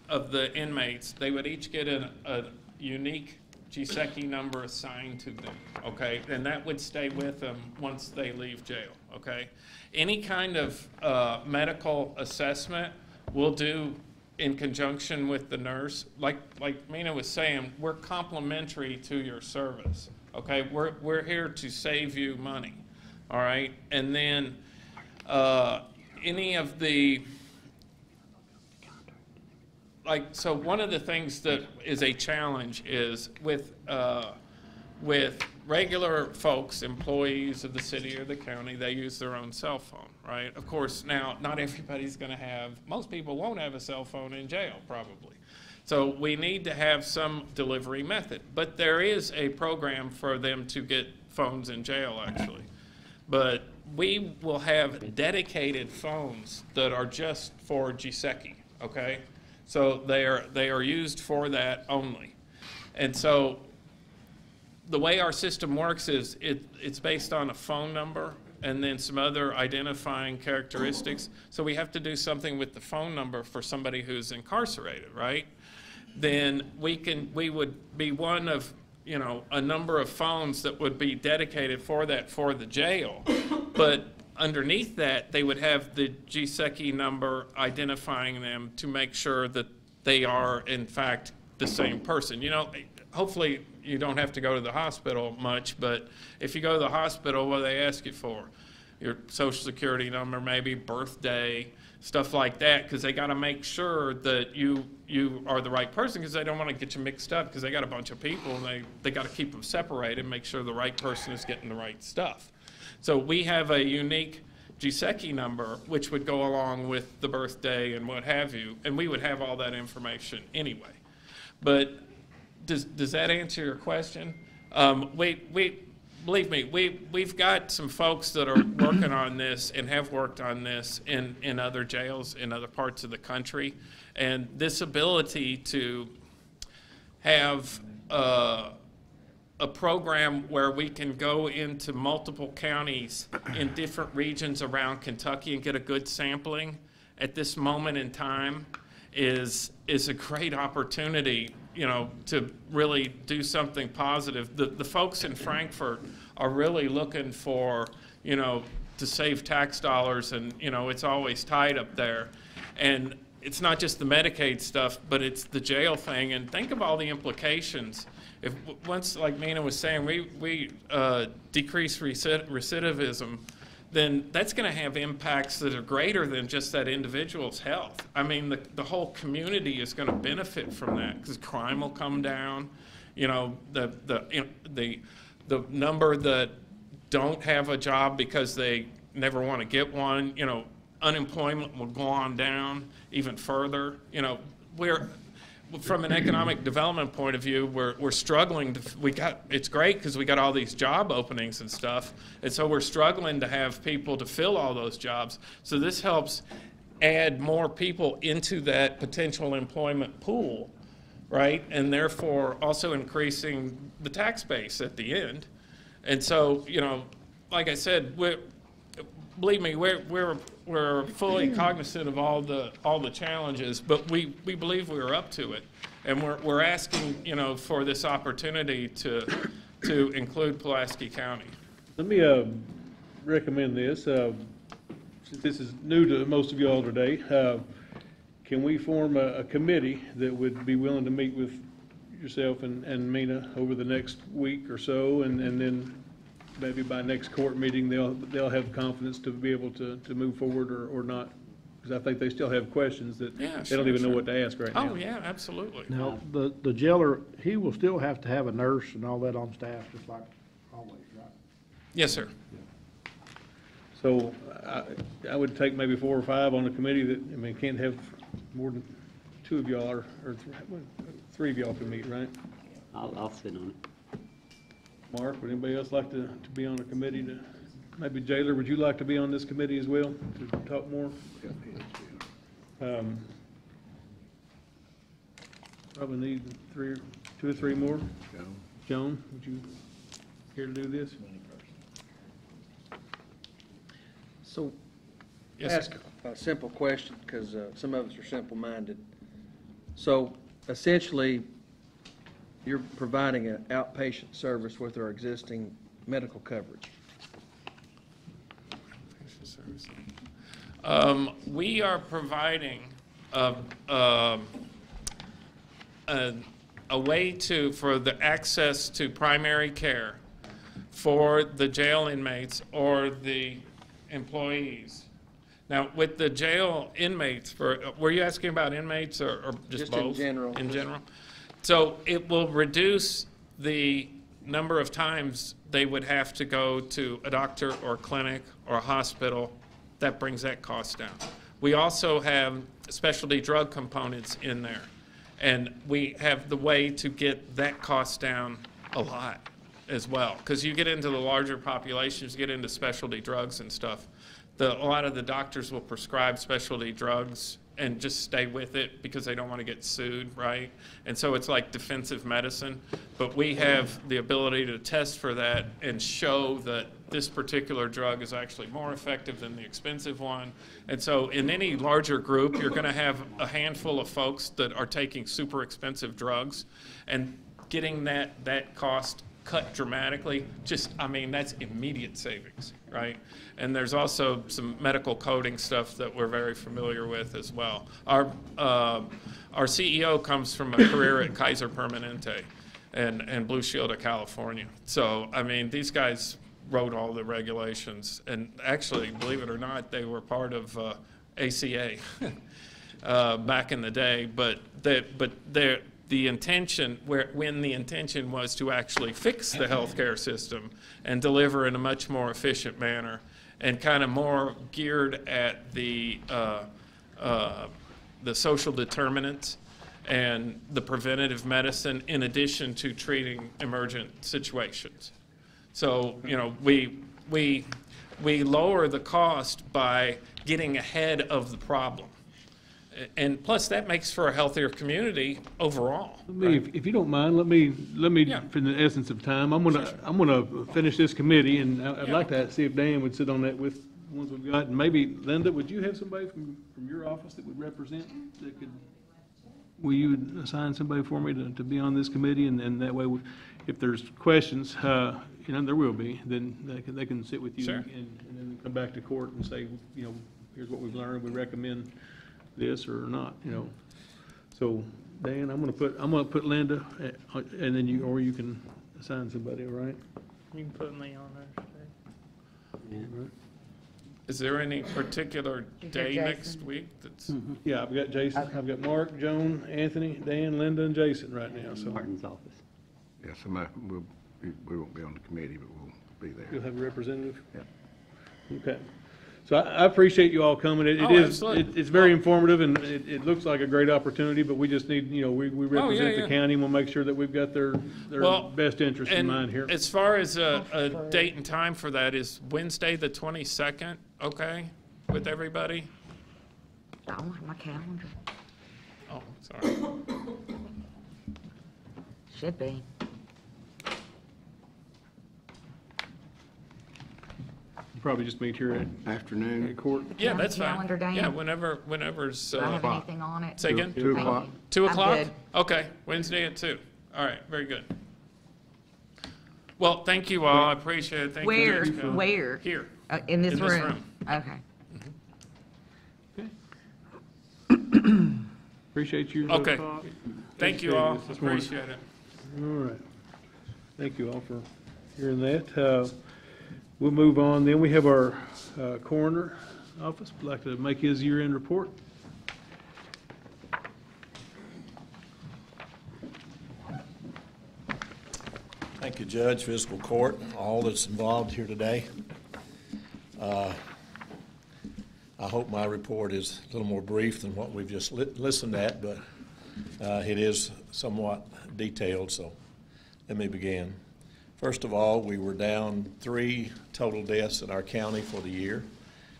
of the inmates. They would each get a unique Giseki number assigned to them, okay? And that would stay with them once they leave jail, okay? Any kind of medical assessment we'll do in conjunction with the nurse. Like Mina was saying, we're complimentary to your service, okay? We're here to save you money, all right? And then any of the, so one of the things that is a challenge is with regular folks, employees of the city or the county, they use their own cell phone, right? Of course, now, not everybody's going to have, most people won't have a cell phone in jail, probably. So we need to have some delivery method. But there is a program for them to get phones in jail, actually. But we will have dedicated phones that are just for Giseki, okay? So they are used for that only. And so the way our system works is it's based on a phone number and then some other identifying characteristics. So we have to do something with the phone number for somebody who's incarcerated, right? Then we would be one of, you know, a number of phones that would be dedicated for that for the jail. But underneath that, they would have the GSECI number identifying them to make sure that they are, in fact, the same person. You know, hopefully you don't have to go to the hospital much, but if you go to the hospital, what do they ask you for? Your social security number, maybe birthday, stuff like that, because they got to make sure that you are the right person, because they don't want to get you mixed up, because they got a bunch of people and they got to keep them separated, make sure the right person is getting the right stuff. So we have a unique GSECI number, which would go along with the birthday and what have you, and we would have all that information anyway. But does that answer your question? Believe me, we've got some folks that are working on this and have worked on this in other jails in other parts of the country, and this ability to have a program where we can go into multiple counties in different regions around Kentucky and get a good sampling at this moment in time is a great opportunity, you know, to really do something positive. The folks in Frankfurt are really looking for, you know, to save tax dollars, and, you know, it's always tight up there. And it's not just the Medicaid stuff, but it's the jail thing. And think of all the implications. If once, like Mina was saying, we decrease recidivism, then that's going to have impacts that are greater than just that individual's health. I mean, the whole community is going to benefit from that, because crime will come down. You know, the number that don't have a job because they never want to get one, you know, unemployment will go on down even further. You know, from an economic development point of view, we're struggling. It's great because we got all these job openings and stuff, and so we're struggling to have people to fill all those jobs. So this helps add more people into that potential employment pool, right? And therefore also increasing the tax base at the end. And so, you know, like I said, believe me, we're fully cognizant of all the challenges, but we believe we're up to it, and we're asking, you know, for this opportunity to include Pulaski County. Let me recommend this. Since this is new to most of you all today, can we form a committee that would be willing to meet with yourself and Mina over the next week or so, and then maybe by next court meeting they'll have confidence to be able to move forward or not? Because I think they still have questions that they don't even know what to ask right now. Oh, yeah, absolutely. Now, the jailer, he will still have to have a nurse and all that on staff, just like always, right? Yes, sir. So I would take maybe 4 or 5 on a committee that, I mean, can't have more than 2 of y'all or 3 of y'all can meet, right? I'll sit on it. Mark, would anybody else like to be on a committee to, maybe Jailer, would you like to be on this committee as well, to talk more? Probably need 2 or 3 more. Joan, would you care to do this? So, Yes, ask a simple question, because some of us are simple-minded. So, essentially, you're providing an outpatient service with our existing medical coverage. We are providing a way for the access to primary care for the jail inmates or the employees. Now, with the jail inmates, were you asking about inmates or just both? In general. In general? So it will reduce the number of times they would have to go to a doctor or a clinic or a hospital. That brings that cost down. We also have specialty drug components in there, and we have the way to get that cost down a lot as well. Because you get into the larger populations, you get into specialty drugs and stuff. A lot of the doctors will prescribe specialty drugs and just stay with it because they don't want to get sued, right? And so it's like defensive medicine. But we have the ability to test for that and show that this particular drug is actually more effective than the expensive one. And so in any larger group, you're going to have a handful of folks that are taking super expensive drugs, and getting that cost cut dramatically, I mean, that's immediate savings, right? And there's also some medical coding stuff that we're very familiar with as well. Our CEO comes from a career at Kaiser Permanente and Blue Shield of California. So, I mean, these guys wrote all the regulations, and actually, believe it or not, they were part of ACA back in the day. But the intention, when the intention was to actually fix the healthcare system and deliver in a much more efficient manner, and kind of more geared at the social determinants and the preventative medicine, in addition to treating emergent situations. So, you know, we lower the cost by getting ahead of the problem. And plus, that makes for a healthier community overall. If you don't mind, let me, Yeah. for the essence of time, I'm gonna finish this committee, and I'd like to see if Dan would sit on that with the ones we've got. And maybe, Linda, would you have somebody from your office that would represent, that could, will you assign somebody for me to be on this committee? And that way, if there's questions, you know, there will be, then they can sit with you. Sure. And then come back to court and say, you know, here's what we've learned, we recommend this or not, you know. So, Dan, I'm gonna put Linda, and then you can assign somebody, all right? You can put me on there. Right. Is there any particular You got day Jason? next week that's? Yeah, I've got Jason, I've got Mark, Joan, Anthony, Dan, Linda, and Jason right now, so Martin's office. Yeah, we won't be on the committee, but we'll be there. you'll have a representative? Yeah. Okay. So I appreciate you all coming. Absolutely. It's very informative, and it looks like a great opportunity, but we just need, you know, we represent yeah. the county, and we'll make sure that we've got their Well, best interest in And mind here. as far as a date and time for that, is Wednesday the 22nd okay with everybody? I don't have my calendar. Oh, sorry. Should be. Probably just meet here at Afternoon, court. Yeah, that's fine. Calendar, Dan? Yeah, whenever's, Do I have anything on it? say again? 2 Thank o'clock. you. 2 I'm o'clock? good. Okay, Wednesday at 2. All right, very good. Well, thank you all, I appreciate it. Thank you. Where, Jessica. where? Here. In this In this room? room. Okay. Appreciate you. Okay. Thank you all, This morning. appreciate it. All right. Thank you all for hearing that. We'll move on. Then we have our coroner office. Would like to make his year-end report. Thank you, Judge, Fiscal Court, all that's involved here today. I hope my report is a little more brief than what we've just listened at, but it is somewhat detailed, so let me begin. First of all, we were down 3 total deaths in our county for the year.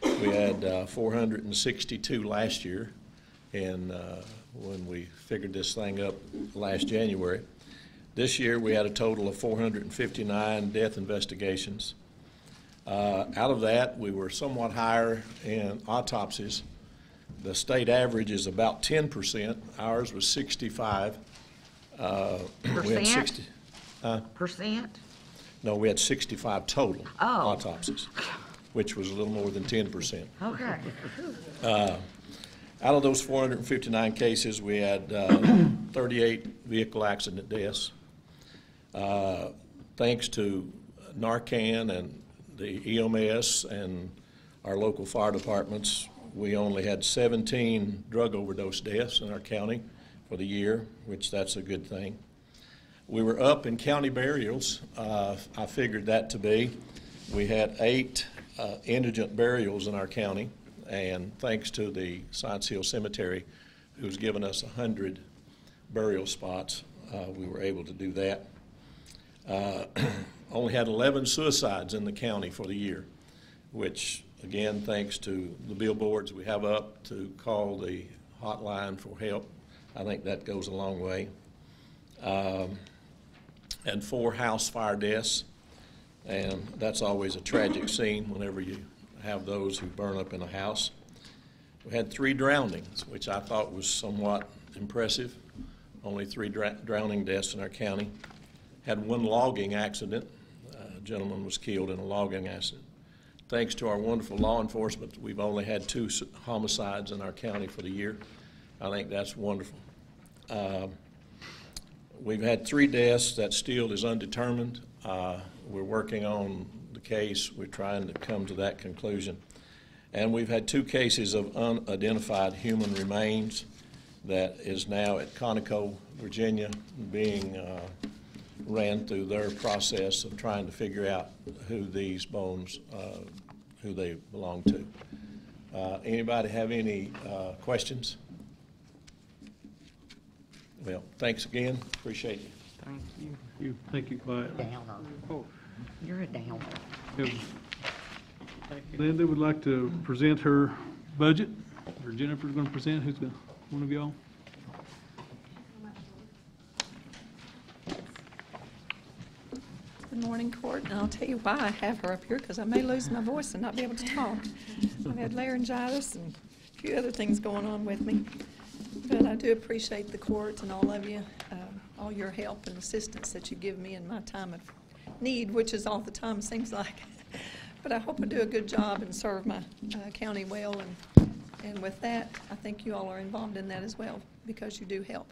We had 462 last year, and when we figured this thing up last January. This year, we had a total of 459 death investigations. Out of that, we were somewhat higher in autopsies. The state average is about 10%. Ours was 65. We had 60. Percent? No, we had 65 total Oh. autopsies, which was a little more than 10%. Okay. Out of those 459 cases, we had 38 vehicle accident deaths. Thanks to Narcan and the EMS and our local fire departments, we only had 17 drug overdose deaths in our county for the year, which that's a good thing. We were up in county burials. I figured that to be. We had 8 indigent burials in our county, and thanks to the Science Hill Cemetery, who's given us 100 burial spots, we were able to do that. Only had 11 suicides in the county for the year, which, again, thanks to the billboards we have up to call the hotline for help. I think that goes a long way. And 4 house fire deaths, and that's always a tragic scene whenever you have those who burn up in a house. We had 3 drownings, which I thought was somewhat impressive. Only 3 drowning deaths in our county. Had 1 logging accident. A gentleman was killed in a logging accident. thanks to our wonderful law enforcement, we've only had 2 homicides in our county for the year. I think that's wonderful. We've had 3 deaths that still is undetermined. We're working on the case. We're trying to come to that conclusion. And we've had 2 cases of unidentified human remains that is now at Conoco, Virginia, being ran through their process of trying to figure out who these bones, who they belong to. Anybody have any questions? Well, thanks again. Appreciate you. Thank you, Clyde. Downer. Oh, You're a downer. Linda would like to present her budget, or Jennifer's going to present. Who's going? One of y'all? Good morning, Court, and I'll tell you why I have her up here, because I may lose my voice and not be able to talk. I've had laryngitis and a few other things going on with me. But I do appreciate the court and all of you, all your help and assistance that you give me in my time of need, which is all the time, it seems like. But I hope I do a good job and serve my county well, and with that, I think you all are involved in that as well, because you do help.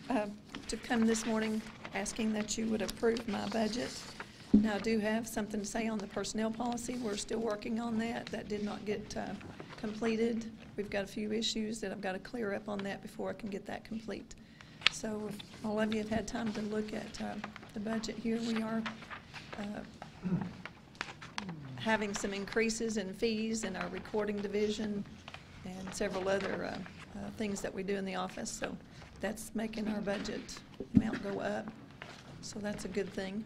To come this morning asking that you would approve my budget. Now, I do have something to say on the personnel policy. We're still working on that. That did not get completed. We've got a few issues that I've got to clear up on that before I can get that complete. So if all of you have had time to look at the budget here, we are having some increases in fees in our recording division and several other things that we do in the office. So that's making our budget amount go up. So that's a good thing.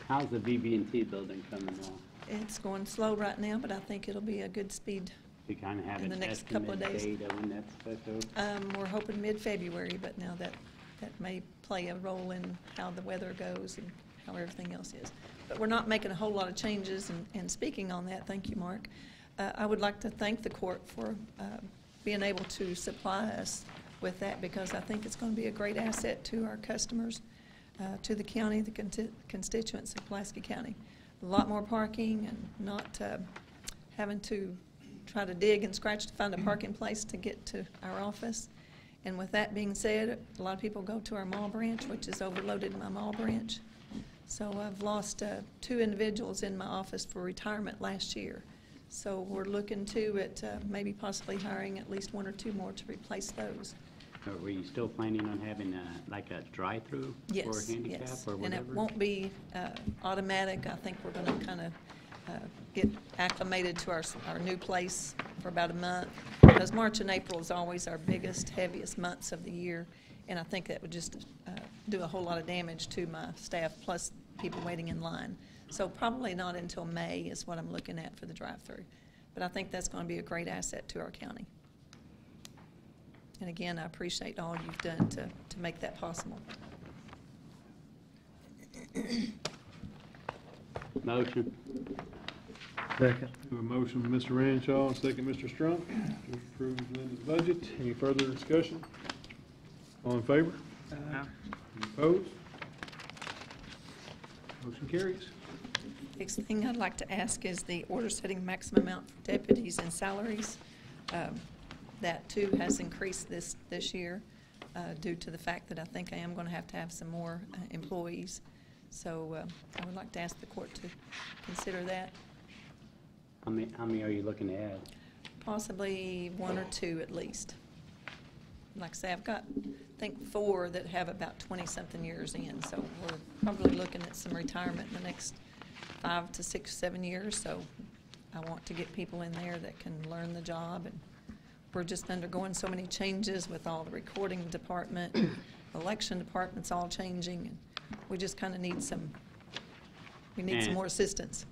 How's the VB&T building coming along? It's going slow right now, but I think it'll be a good speed. You kind of have in an the next couple of days. estimate date on when that's supposed to? We're hoping mid-February, but now that may play a role in how the weather goes and how everything else is. But we're not making a whole lot of changes, and speaking on that, thank you, Mark. I would like to thank the court for being able to supply us with that, because I think it's going to be a great asset to our customers, to the county, the constituents of Pulaski County. A lot more parking and not having to try to dig and scratch to find a parking place to get to our office. And with that being said, a lot of people go to our mall branch, which is overloaded in my mall branch. So I've lost 2 individuals in my office for retirement last year. So we're looking at maybe possibly hiring at least 1 or 2 more to replace those. Or were you still planning on having like a drive-through for handicap or whatever? And it won't be automatic. I think we're going to kind of get acclimated to our new place for about a month, because March and April is always our biggest, heaviest months of the year, and I think that would just do a whole lot of damage to my staff, plus people waiting in line. So probably not until May is what I'm looking at for the drive-through. But I think that's going to be a great asset to our county. And again, I appreciate all you've done to make that possible. Motion. Second. We have a motion from Mr. Ranshaw, and second Mr. Strunk, to approve Linda's budget. Any further discussion? All in favor? Any opposed? Motion carries. Next thing I'd like to ask is the order setting maximum amount for deputies and salaries. That too has increased this year due to the fact that I think I am going to have some more employees. So I would like to ask the court to consider that. How many are you looking to add? Possibly 1 or 2 at least. Like I say, I've got, I think, 4 that have about 20-something years in. So we're probably looking at some retirement in the next 5 to 6, 7 years. So I want to get people in there that can learn the job. And we're just undergoing so many changes with all the recording department, election departments all changing. And we just kind of need some more assistance.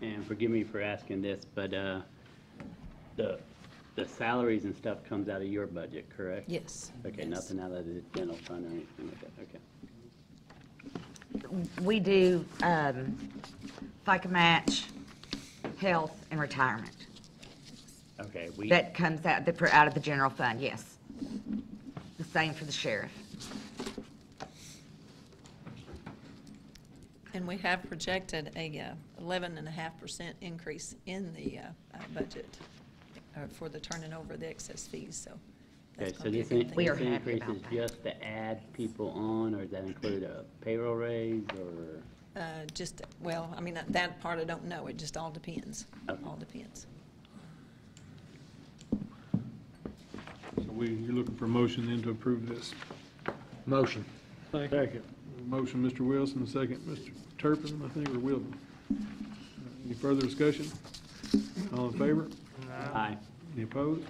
And forgive me for asking this, but the salaries and stuff comes out of your budget, correct? Yes. Okay, yes. Nothing out of the general fund or anything like that, okay. We do FICA match, health, and retirement. Okay, That comes out of the general fund, yes. The same for the sheriff. And we have projected a 11.5% increase in the budget for the turning over the excess fees, so Okay, that's so going to be a this good thing. We are this happy increase about is that. just to add people on, or does that include a payroll raise, or? Just, well, I mean, that part I don't know. It just all depends. Okay. All depends. So you're looking for a motion then to approve this? Motion. Second. Motion, Mr. Wilson, second, Mr. Turpin, I think, or Wilson. Any further discussion? All in favor? Aye. Any opposed?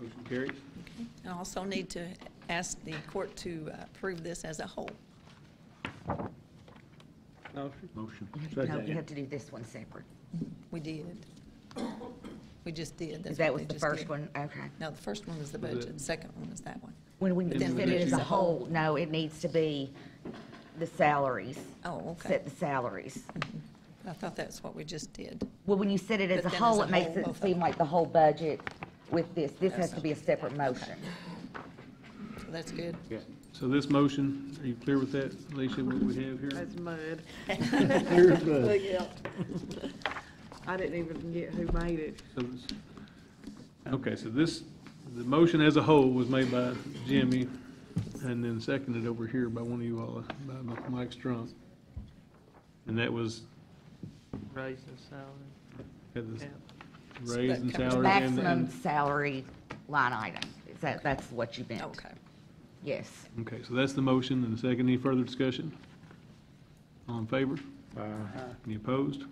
Motion carries. Okay. I also need to ask the court to approve this as a whole. Motion. No, you have to do this one separate. We did. We just did. That's That what was they the just first did. one, okay. No, the first one was the budget. The second one was that one. When But you then said we it use as a the whole. whole, no, it needs to be the salaries. Oh, okay. Set the salaries. I thought that's what we just did. Well, when you said it as a But then whole, as a it makes whole, it both of seem them. like the whole budget with this. This has to be a separate motion. So that's good. Yeah. So this motion, are you clear with that, Alicia, what we have here? That's mud. Clear as mud. Look out. I didn't even get who made it. So okay, so the motion as a whole was made by Jimmy and then seconded over here by one of you all, by Mike Strunk. And that was Raising salary. raise in that covers salary and. Maximum salary line item. Is that's what you meant? Okay. Yes. Okay, so that's the motion and the second. Any further discussion? All in favor? Any opposed?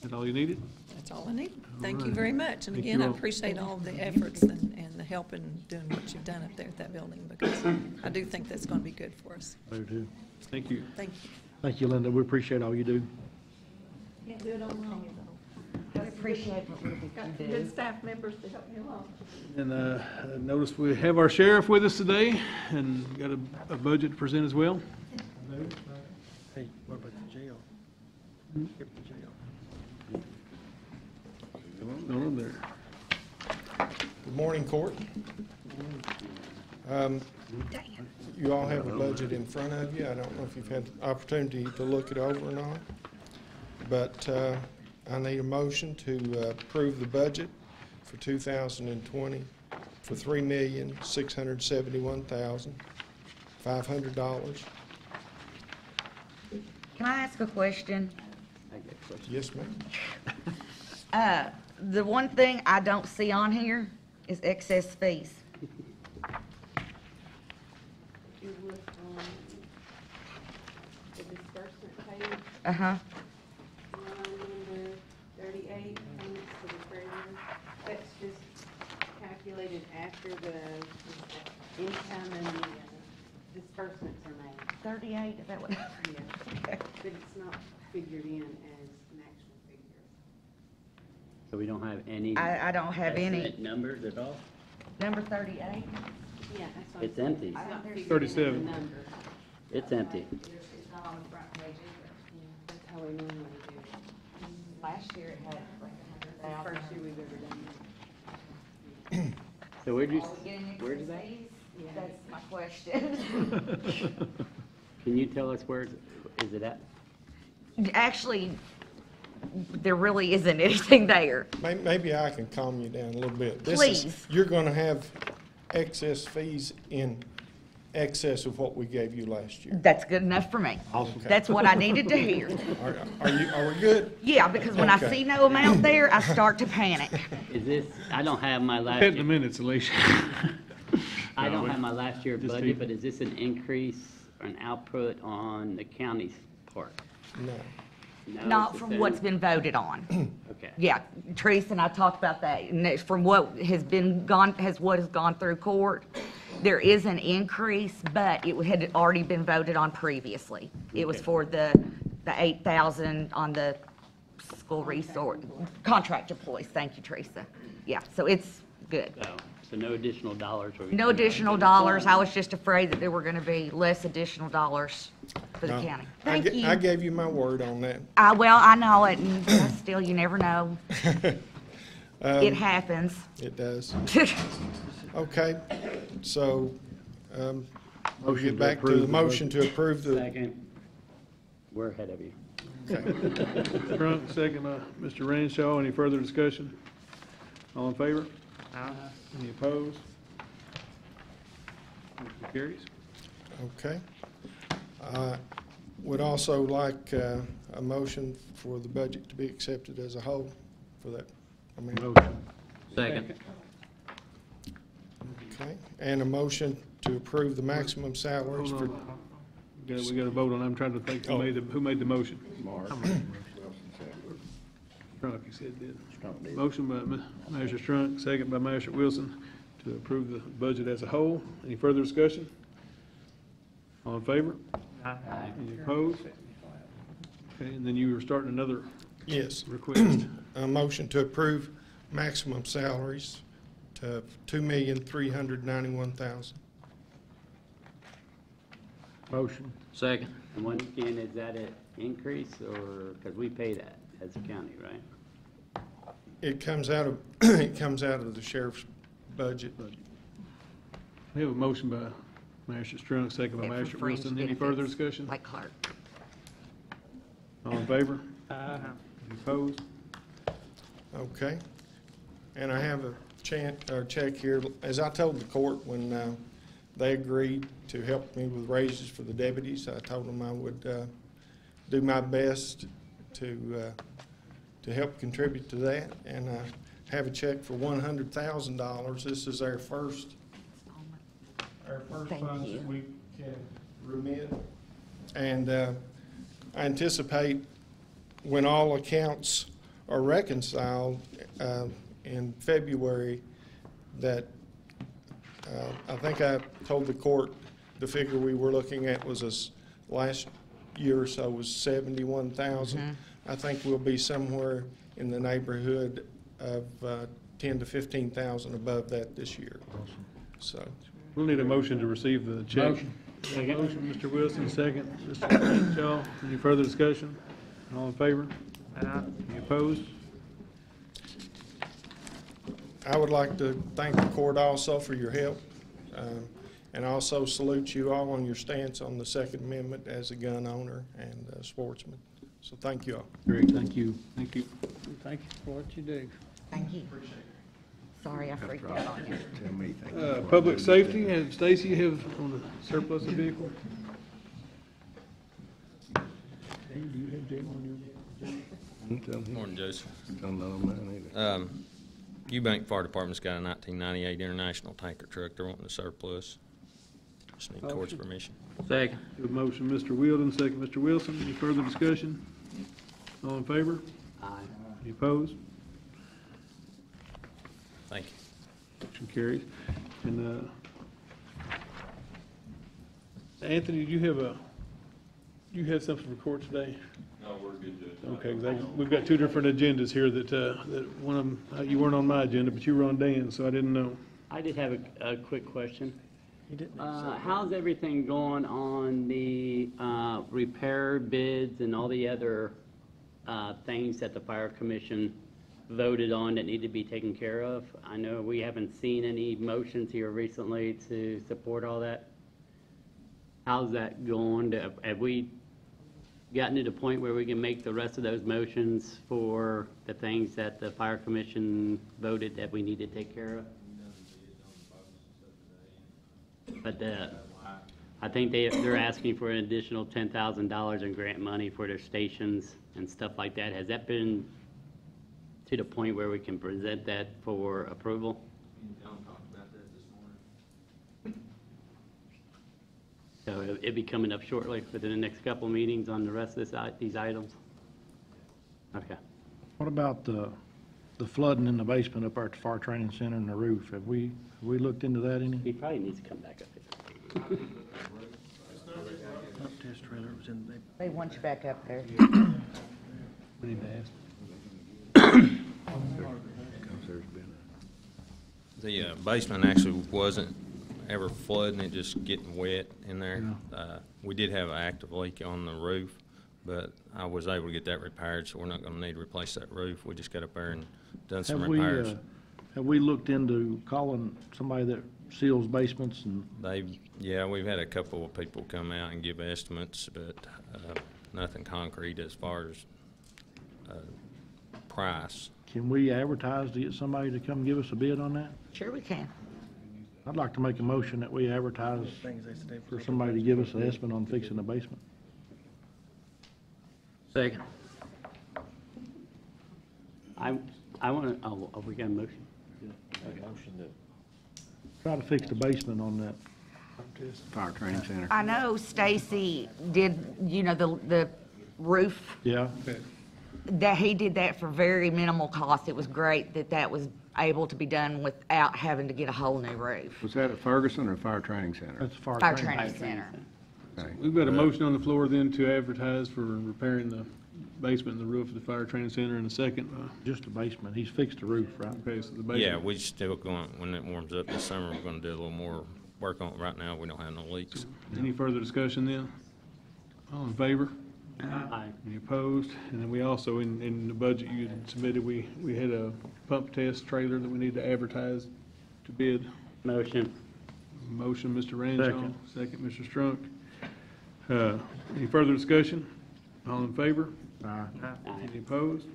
That all you needed? That's all I need. Thank you right. very much. And Thank again, you I all. appreciate all the efforts and the help in doing what you've done up there at that building, because I do think that's going to be good for us. I do. Thank you. Thank you. Thank you, Linda. We appreciate all you do. Can't do it on my own. I appreciate what we Got do. good staff members to help me along. And I notice we have our sheriff with us today and got a budget to present as well. Hey, what about the jail? Skip the jail. Going on there. Good morning, Court. You all have a budget in front of you. I don't know if you've had the opportunity to look it over or not, but I need a motion to approve the budget for 2020 for $3,671,500. Can I ask a question? Yes, ma'am. The one thing I don't see on here is excess fees. You look on the disbursement page, Uh-huh. line number 38, payments to the treasurer. That's just calculated after the income and the disbursements are made. 38, is that what? Yeah, but it's not figured in as an actual figure. So we don't have any. I don't have any. estimate numbers at all? Number 38? Yeah, that's what. It's empty. It's not figured in 37. as a number. It's empty. It's not on the front page either. Yeah, that's how we normally do it. Last year it had like The 100,000. first year we've ever done it. So where'd you, Are we getting where's excess that? fees? Yeah. That's my question. Can you tell us where is it at? Actually, there really isn't anything there. Maybe I can calm you down a little bit. Please. You're going to have excess fees in excess of what we gave you last year. That's good enough for me. Awesome. That's what I needed to hear. Are we good? Yeah, because when I Okay. see no amount there, I start to panic. Is this, I don't have my last Hit in the year, minutes, Alicia. I No, don't we- have my last year just budget, leave- but is this an increase or an output on the county's part? No. No, Not it's the from same? what's been voted on. Okay. Yeah, Teresa and I talked about that, and it's from what has gone through court. There is an increase, but it had already been voted on previously. It was Okay. for the 8,000 on the school resource, contract employees. Thank you, Teresa. Yeah, so it's good. So no additional dollars? or- No additional dollars. I was just afraid that there were gonna be less additional dollars for the No. county. I Thank ga- you. I gave you my word on that. Well, I know it, and still, you never know. It Um, happens. It does. Okay, so, We'll get back to the motion to approve the, Second. We're ahead of you. Strunk, second by Mr. Renshaw. Any further discussion? All in favor? Any opposed? Motion carries. okay. Would also like a motion for the budget to be accepted as a whole for that. I mean, Motion. Second. okay. And a motion to approve the maximum salaries Hold for, on. We got to vote on, I'm trying to think who made the motion. Mark. Strunk, you said did. Motion by Manager Strunk, second by Manager Wilson to approve the budget as a whole. Any further discussion? All in favor? Any opposed? Okay, and then you were starting another yes, request. a motion to approve maximum salaries to $2,391,000. Motion. Second. And once again, is that an increase or, because we pay that as a county, right? It comes out of, it comes out of the sheriff's budget. We have a motion by Manager Strunk, second by Okay, for Manager fringe Wilson. Any further benefits, discussion? like clerk. All in favor? Any opposed? Okay. And I have a check here. As I told the court when they agreed to help me with raises for the deputies, I told them I would do my best to help contribute to that. And I have a check for $100,000. This is our first Thank funds you. that we can remit. And I anticipate when all accounts are reconciled in February that I think I told the court the figure we were looking at was this last year or so was 71,000. I think we'll be somewhere in the neighborhood of 10 to 15,000 above that this year. So. We'll need a motion to receive the check. Motion. Second. Motion, Mr. Wilson, second. Mr. Renshaw, any further discussion? All in favor? Any opposed? I would like to thank the court also for your help, and also salute you all on your stance on the Second Amendment as a gun owner and a sportsman. So thank you all. Great, thank you. Thank you. Thank you for what you do. Thank you. Sorry, I freaked out on you. Tell me, thank you. Public safety, and Stacy, you have on the surplus of vehicle? Morning, Joseph. Don't know mine either. Eubank Fire Department's got a 1998 International tanker truck they're wanting to surplus. Just need court's permission. Second. Good motion, Mr. Weldon, second, Mr. Wilson. Any further discussion? All in favor? Aye. Any opposed? Thank you. Motion carries. And, Anthony, do you have something for court today? No, we're good, Judge. Okay, 'cause we've got two different agendas here that one of them, you weren't on my agenda, but you were on Dan's, so I didn't know. I did have a quick question. How's everything going on the repair bids and all the other things that the fire commission voted on that need to be taken care of? I know we haven't seen any motions here recently to support all that. How's that going? Have we gotten to the point where we can make the rest of those motions for the things that the fire commission voted that we need to take care of? But I think they're asking for an additional $10,000 in grant money for their stations and stuff like that. Has that been to the point where we can present that for approval? So it'll be coming up shortly within the next couple of meetings on the rest of these items? Okay. What about the flooding in the basement up there at the fire training center and the roof? Have we looked into that any? He probably needs to come back up here. They want you back up there. We need to ask. The basement actually wasn't ever flooding, it just getting wet in there. We did have an active leak on the roof, but I was able to get that repaired, so we're not gonna need to replace that roof. We just got up there and done some repairs. Have we looked into calling somebody that seals basements and, Yeah, we've had a couple of people come out and give estimates, but nothing concrete as far as price. can we advertise to get somebody to come give us a bid on that? Sure we can. I'd like to make a motion that we advertise for somebody to give us an estimate on fixing the basement. Second. I want to, we got a motion? Try to fix the basement on that. Fire training center. I know Stacy did, the roof, Yeah, that he did that for very minimal cost. It was great that was able to be done without having to get a whole new roof. Was that at Ferguson or Fire Training Center? that's fire Fire training. training center. Okay. We've got a motion on the floor then to advertise for repairing the basement and the roof of the fire training center in a second. Just the basement. He's fixed the roof, right? Okay, so the basement. Yeah, we still going, when it warms up this summer, we're going to do a little more work on it. Right now, we don't have no leaks. Any further discussion then? All in favor? Aye. Any opposed? And then we also, in the budget you had submitted, we had a pump test trailer that we need to advertise to bid. Motion. Motion, Mr. Ranshaw. Second, Mr. Strunk. Any further discussion? All in favor? Aye. Any opposed?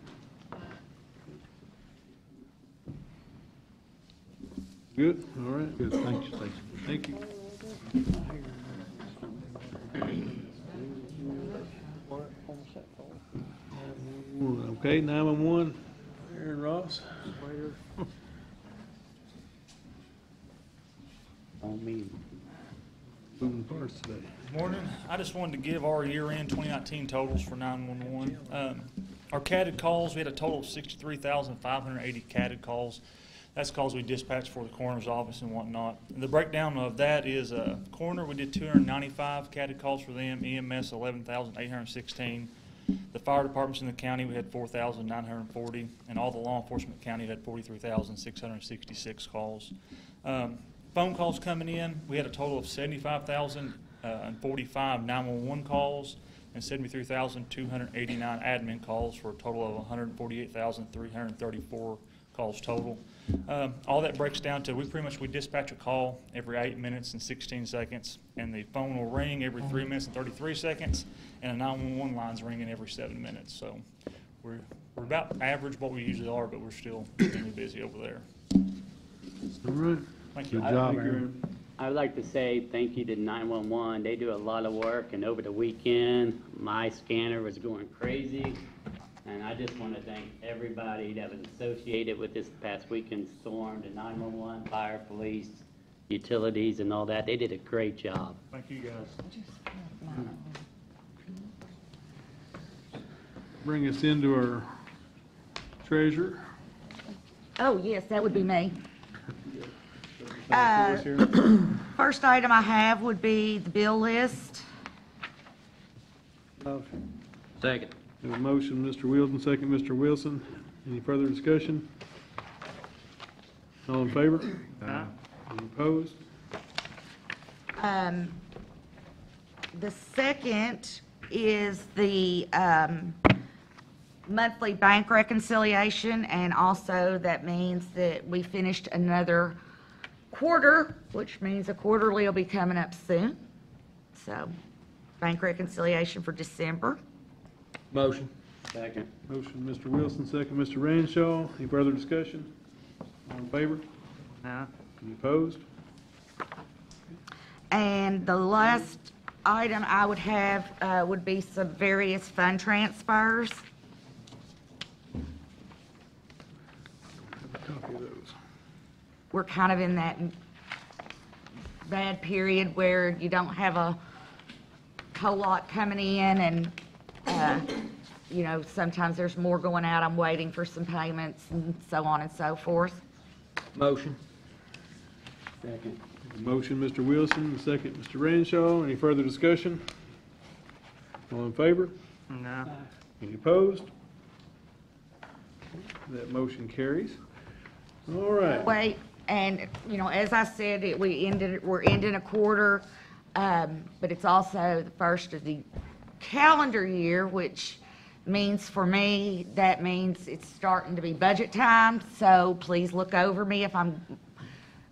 Good, all right. Good, thank you, Stacy. Thank you. Okay, 911, Aaron Ross. On me. Moving parts today. Morning. I just wanted to give our year-end 2019 totals for 911. Our CADD calls, we had a total of 63,580 CADD calls. That's calls we dispatched for the coroner's office and whatnot. And the breakdown of that is coroner, we did 295 CADD calls for them, EMS 11,816. The fire departments in the county, we had 4,940, and all the law enforcement county had 43,666 calls. Phone calls coming in, we had a total of 75,045 911 calls and 73,289 admin calls for a total of 148,334 calls total. All that breaks down to we dispatch a call every 8 minutes and 16 seconds, and the phone will ring every 3 minutes and 33 seconds, and a 911 line's ringing every 7 minutes. So we're about average what we usually are, but we're still extremely busy over there. All right. Thank you. Good job, Aaron. I would like to say thank you to 911. They do a lot of work, and over the weekend, my scanner was going crazy. And I just want to thank everybody that was associated with this past weekend storm, the 911, fire, police, utilities, and all that. They did a great job. Thank you, guys. Bring us into our treasurer. Oh, yes, that would be me. For us here. First item I have would be the bill list. Second. We have a motion, Mr. Wilson, second, Mr. Wilson. Any further discussion? All in favor? Aye. Any opposed? The second is the monthly bank reconciliation, and also that means that we finished another quarter, which means a quarterly will be coming up soon. So, bank reconciliation for December. Motion. Second. Motion, Mr. Wilson, second, Mr. Ranshaw. Any further discussion? All in favor? Aye. Any opposed? And the last item I would have would be some various fund transfers. Have a copy of those. We're kind of in that bad period where you don't have a whole lot coming in, and sometimes there's more going out. I'm waiting for some payments and so on and so forth. Motion. Second. Motion, Mr. Wilson, second, Mr. Ranshaw. Any further discussion? All in favor? No. Any opposed? That motion carries. All right. Wait, and, as I said, we're ending a quarter, but it's also the first of the calendar year, which means for me, that means it's starting to be budget time, so please look over me if I'm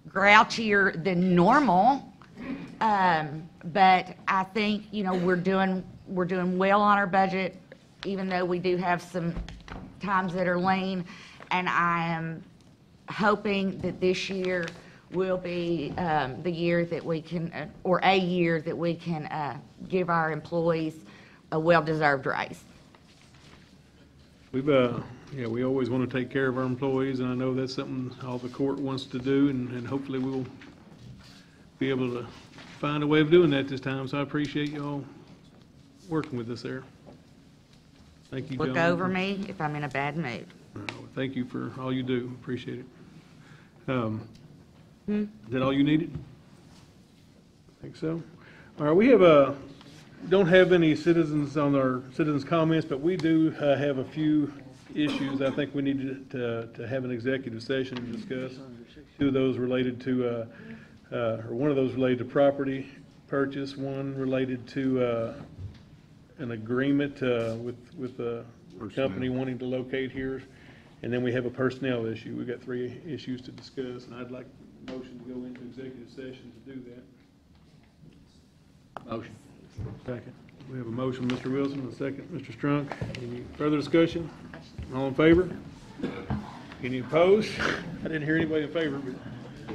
grouchier than normal. But I think, you know, we're doing well on our budget, even though we do have some times that are lean. And I am hoping that this year will be the year that we can, or a year that we can give our employees a well-deserved raise. We've, yeah, we always want to take care of our employees, and I know that's something all the court wants to do, and hopefully we'll be able to find a way of doing that this time, so I appreciate y'all working with us there. Thank you, John. Look over me if I'm in a bad mood. Thank you for all you do, appreciate it. Is that all you needed? I think so. All right, we have don't have any citizens on our citizens' comments, but we do have a few issues I think we need to have an executive session to discuss. Two of those related to, or one of those related to property purchase, one related to an agreement with a company wanting to locate here, and then we have a personnel issue. We've got 3 issues to discuss, and I'd like a motion to go into executive session to do that. Motion. Second. We have a motion, Mr. Wilson, and a second, Mr. Strunk. Any further discussion? All in favor? Any opposed? I didn't hear anybody in favor, but.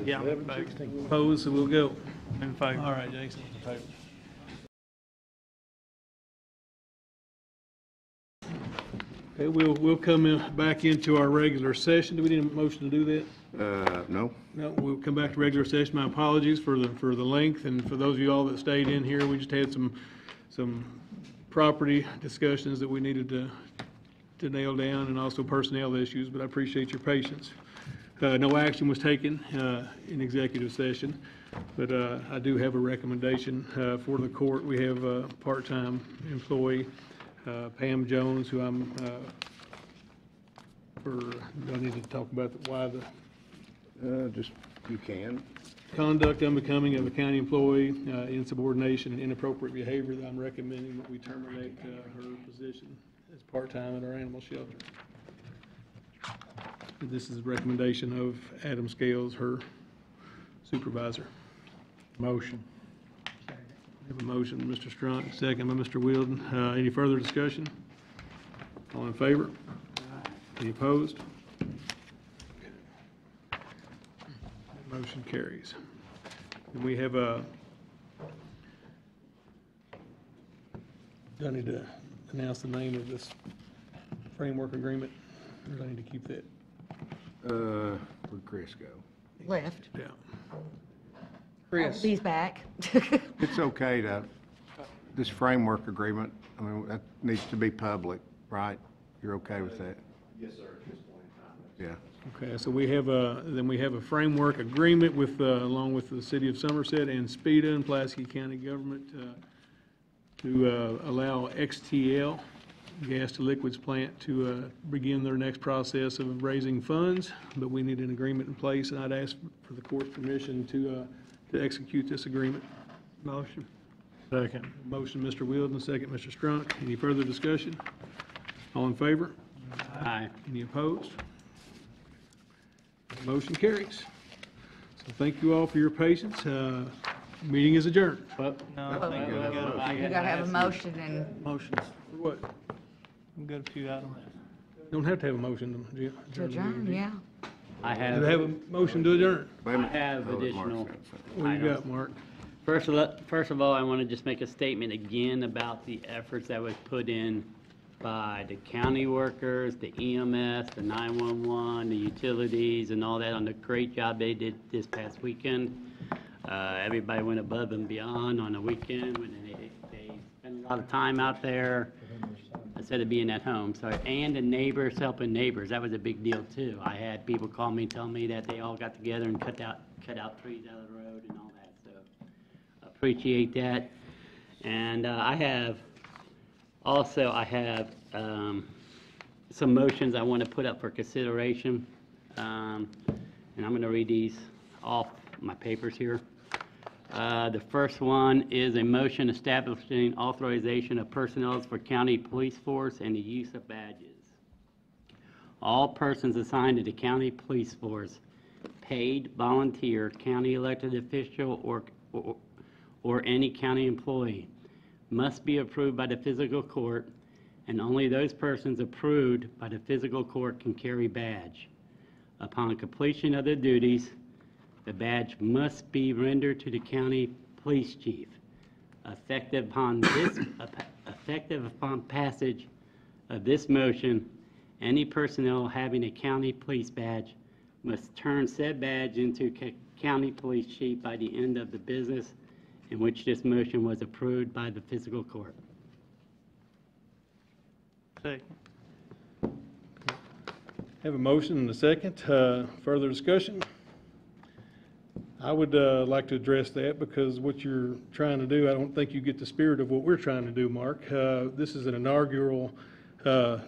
Yeah, Opposed, so we'll go. in favor. All right, Jason, in favor. Okay, we'll come back into our regular session. Do we need a motion to do that? No. No, we'll come back to regular session. My apologies for the length, and for those of you all that stayed in here, we just had some property discussions that we needed to nail down, and also personnel issues, but I appreciate your patience. No action was taken in executive session, but I do have a recommendation for the court. We have a part-time employee, Pam Jones, who I'm, do I need to talk about why the Just, you can. conduct unbecoming of a county employee, insubordination and inappropriate behavior, that I'm recommending that we terminate her position as part-time at our animal shelter. This is a recommendation of Adam Scales, her supervisor. Motion. We have a motion, Mr. Strunk, second by Mr. Wilden. Any further discussion? All in favor? Any opposed? Motion carries. And we have a, do I need to announce the name of this framework agreement, or do I need to keep that? Where'd Chris go? Left. Yeah. Chris, He's back. It's okay to, this framework agreement, I mean, that needs to be public, right? You're okay with that? Yes, sir, at this point in time. Yeah. Okay, so we have a framework agreement with, along with the city of Somerset and SPEDA and Pulaski County government to allow XTL, gas to liquids plant, to begin their next process of raising funds, but we need an agreement in place, and I'd ask for the court's permission to execute this agreement. Motion. Second. Motion, Mr. Wilden, second, Mr. Strunk. Any further discussion? All in favor? Aye. Any opposed? Motion carries. So thank you all for your patience. Meeting is adjourned. No, I think we got You gotta have a motion and motions. For what? We got a few items. Don't have to have a motion to to adjourn. adjourn, yeah. I Do have, I have a motion to adjourn? Wait a I minute. have I'll let Mark additional. say something. What do you items. got, Mark? First of all, I want to just make a statement again about the efforts that was put in by the county workers, the EMS, the 911, the utilities, and all that on the great job they did this past weekend. Everybody went above and beyond on the weekend when they spent a lot of time out there instead of being at home. So, and the neighbors helping neighbors, that was a big deal too. I had people call me, tell me that they all got together and cut out trees out of the road and all that. So, appreciate that. And I have some motions I want to put up for consideration. And I'm going to read these off my papers here. The first one is a motion establishing authorization of personnel for county police force and the use of badges. All persons assigned to the county police force paid volunteer, county elected official, or any county employee must be approved by the physical court, and only those persons approved by the physical court can carry badge. Upon completion of the duties, the badge must be rendered to the county police chief. Effective upon passage of this motion, any personnel having a county police badge must turn said badge into county police chief by the end of the business in which this motion was approved by the physical court. Second. Have a motion and a second. Further discussion? I would like to address that because what you're trying to do, I don't think you get the spirit of what we're trying to do, Mark. This is an inaugural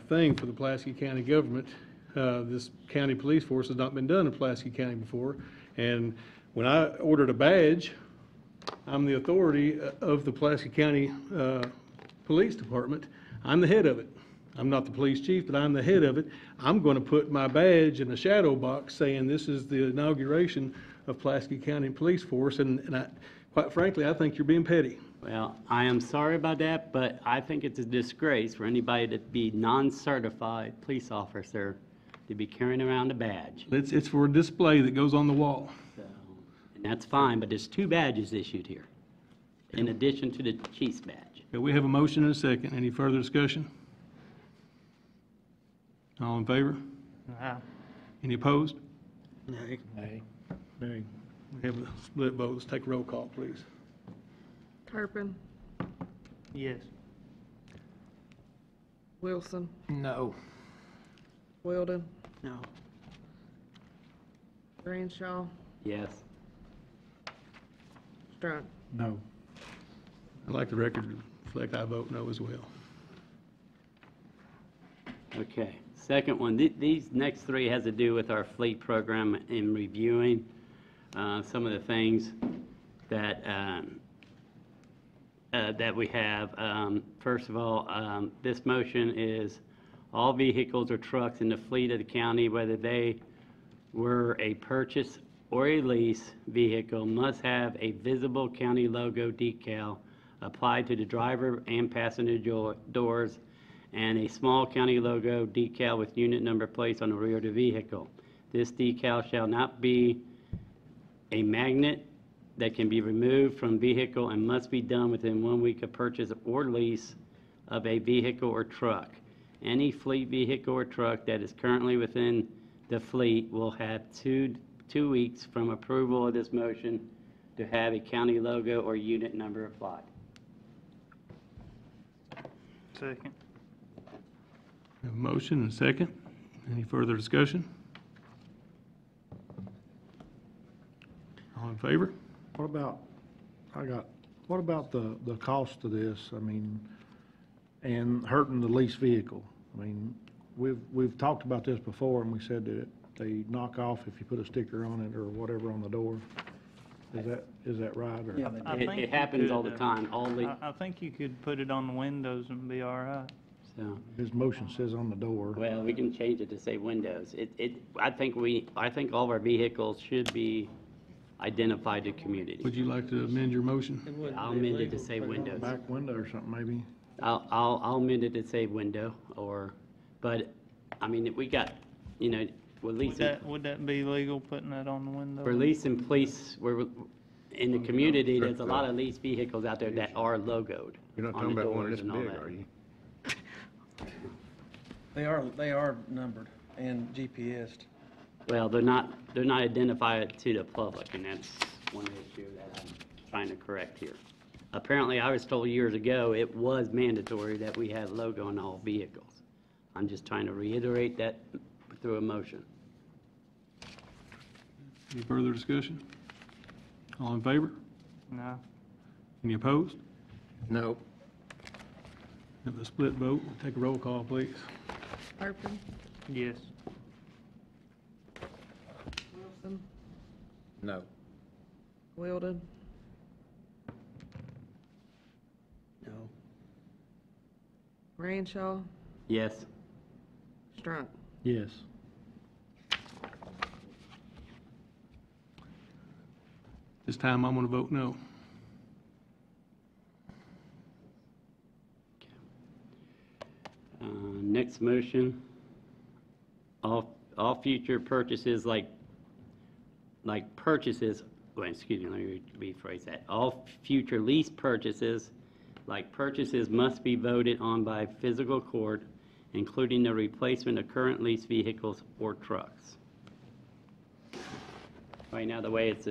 thing for the Pulaski County government. This county police force has not been done in Pulaski County before. And when I ordered a badge, I'm the authority of the Pulaski County Police Department. I'm the head of it. I'm not the police chief, but I'm the head of it. I'm going to put my badge in a shadow box saying this is the inauguration of Pulaski County Police Force, and I, quite frankly, I think you're being petty. Well, I am sorry about that, but I think it's a disgrace for anybody to be non-certified police officer to be carrying around a badge. It's for a display that goes on the wall. So, and that's fine, but there's 2 badges issued here, in addition to the chief's badge. Okay, we have a motion and a second. Any further discussion? All in favor? Aye. Any opposed? Nay. Nay. Nay. We have a split vote. Let's take a roll call, please. Turpin, Yes. Wilson, No. Weldon, No. Branshaw, Yes. Strunk. No. I'd like the record to reflect I vote no as well. Okay, second one, these next 3 has to do with our fleet program in reviewing some of the things that that we have. First of all, this motion is all vehicles or trucks in the fleet of the county, whether they were a purchase or a lease vehicle, must have a visible county logo decal applied to the driver and passenger doors, and a small county logo decal with unit number placed on the rear of the vehicle. This decal shall not be a magnet that can be removed from vehicle and must be done within 1 week of purchase or lease of a vehicle or truck. Any fleet vehicle or truck that is currently within the fleet will have two weeks from approval of this motion to have a county logo or unit number applied. Second. We have a motion and a second. Any further discussion? All in favor? What about, what about the cost of this? I mean, and hurting the lease vehicle? I mean, we've talked about this before, and we said that they knock off if you put a sticker on it or whatever on the door. Is that right? Or? Yeah, It happens all the time. I think you could put it on the windows and be all right. So, His motion says on the door. well, we can change it to say windows. I think all of our vehicles should be identified to community. Would you like to amend your motion? I'll amend it to say windows. Back window or something, maybe. I'll amend it to say window, but, I mean, we got, we're leasing. Would that be legal, putting that on the window? We're leasing police, in the community, there's a lot of leased vehicles out there that are logoed. You're not on talking the about one doors this and all big, that. are you? They are numbered and GPSed. Well, they're not identified to the public, and that's one issue that I'm trying to correct here. Apparently, I was told years ago it was mandatory that we have logo on all vehicles. I'm just trying to reiterate that through a motion. Any further discussion? All in favor? No. Any opposed? No. Have a split vote. Take a roll call, please. Turpin, Yes. Wilson, No. Weldon, No. Branshaw, Yes. Strunk. Yes. this time, I'm going to vote no. Next motion, all future purchases like purchases, well, excuse me, let me rephrase that. All future lease purchases, like purchases, must be voted on by physical court, including the replacement of current lease vehicles or trucks. Right now, the way it's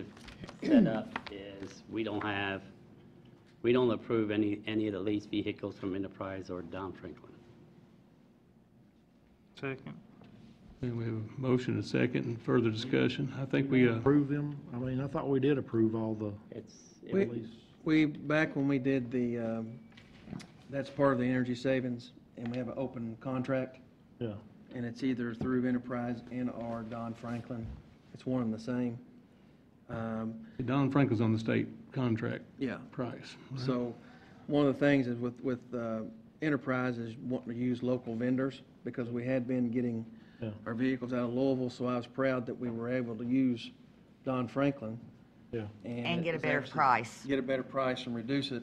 set up is we don't approve any of the lease vehicles from Enterprise or Don Franklin. Second. And we have a motion, and a second, and further discussion. I think we, Approve them? I mean, I thought we did approve all the lease. We, back when we did the, that's part of the energy savings, and we have an open contract, Yeah. and it's either through Enterprise and/or Don Franklin. It's one and the same. Don Franklin's on the state contract Yeah. price. So, one of the things is with Enterprise is wanting to use local vendors, because we had been getting our vehicles out of Louisville, so I was proud that we were able to use Don Franklin. Yeah. And it get a was better actually- price. Get a better price and reduce it,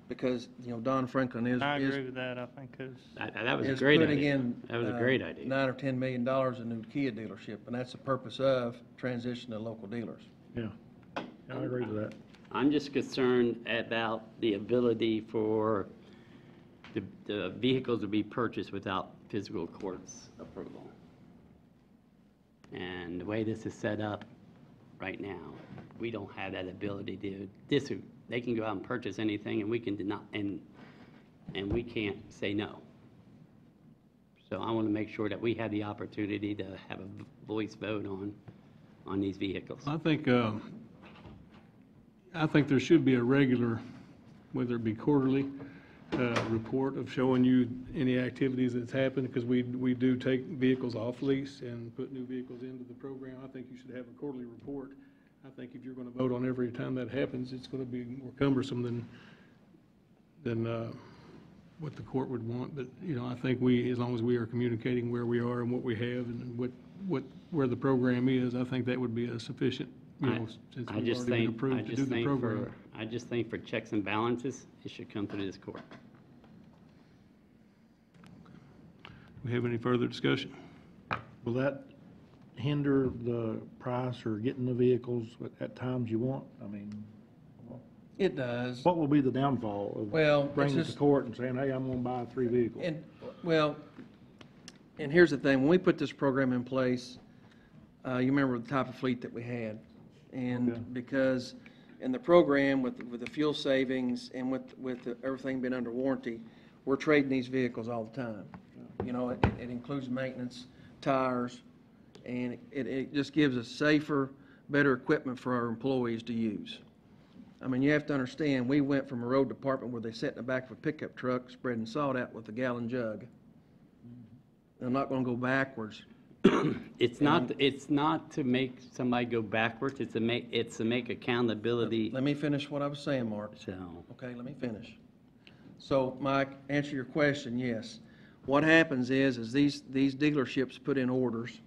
because, Don Franklin is. I agree with that, I think, because That was a is great putting idea. in, That was a great idea. $9 or $10 million in new Kia dealership, and that's the purpose of transition to local dealers. Yeah. I agree with that. I'm just concerned about the ability for the vehicles to be purchased without physical court's approval. And the way this is set up right now, we don't have that ability to, they can go out and purchase anything, and we can deny, and we can't say no. So I want to make sure that we have the opportunity to have a voice vote on these vehicles. I think there should be a regular, whether it be quarterly, report of showing you any activities that's happened, because we do take vehicles off lease and put new vehicles into the program. I think you should have a quarterly report. I think if you're going to vote on every time that happens, it's going to be more cumbersome than what the court would want. But, I think as long as we are communicating where we are and what we have and where the program is, I think that would be a sufficient, since I we've just already been think, approved to do the program. I just think for checks and balances, it should come through this court. We have any further discussion? Will that hinder the price or getting the vehicles at times you want? I mean, It does. what will be the downfall of Well, bringing it it's to just- court and saying, hey, I'm going to buy 3 vehicles? And here's the thing, when we put this program in place, you remember the type of fleet that we had. And Okay. because in the program, with the fuel savings and with everything being under warranty, we're trading these vehicles all the time. It includes maintenance, tires, and it just gives us safer, better equipment for our employees to use. I mean, you have to understand, we went from a road department where they sat in the back of a pickup truck spreading salt out with a gallon jug. I'm not gonna go backwards. It's not to make somebody go backwards, it's to make accountability. Let me finish what I was saying, Mark. So, Okay, let me finish. So, Mike, answer your question, yes. What happens is these dealerships put in orders,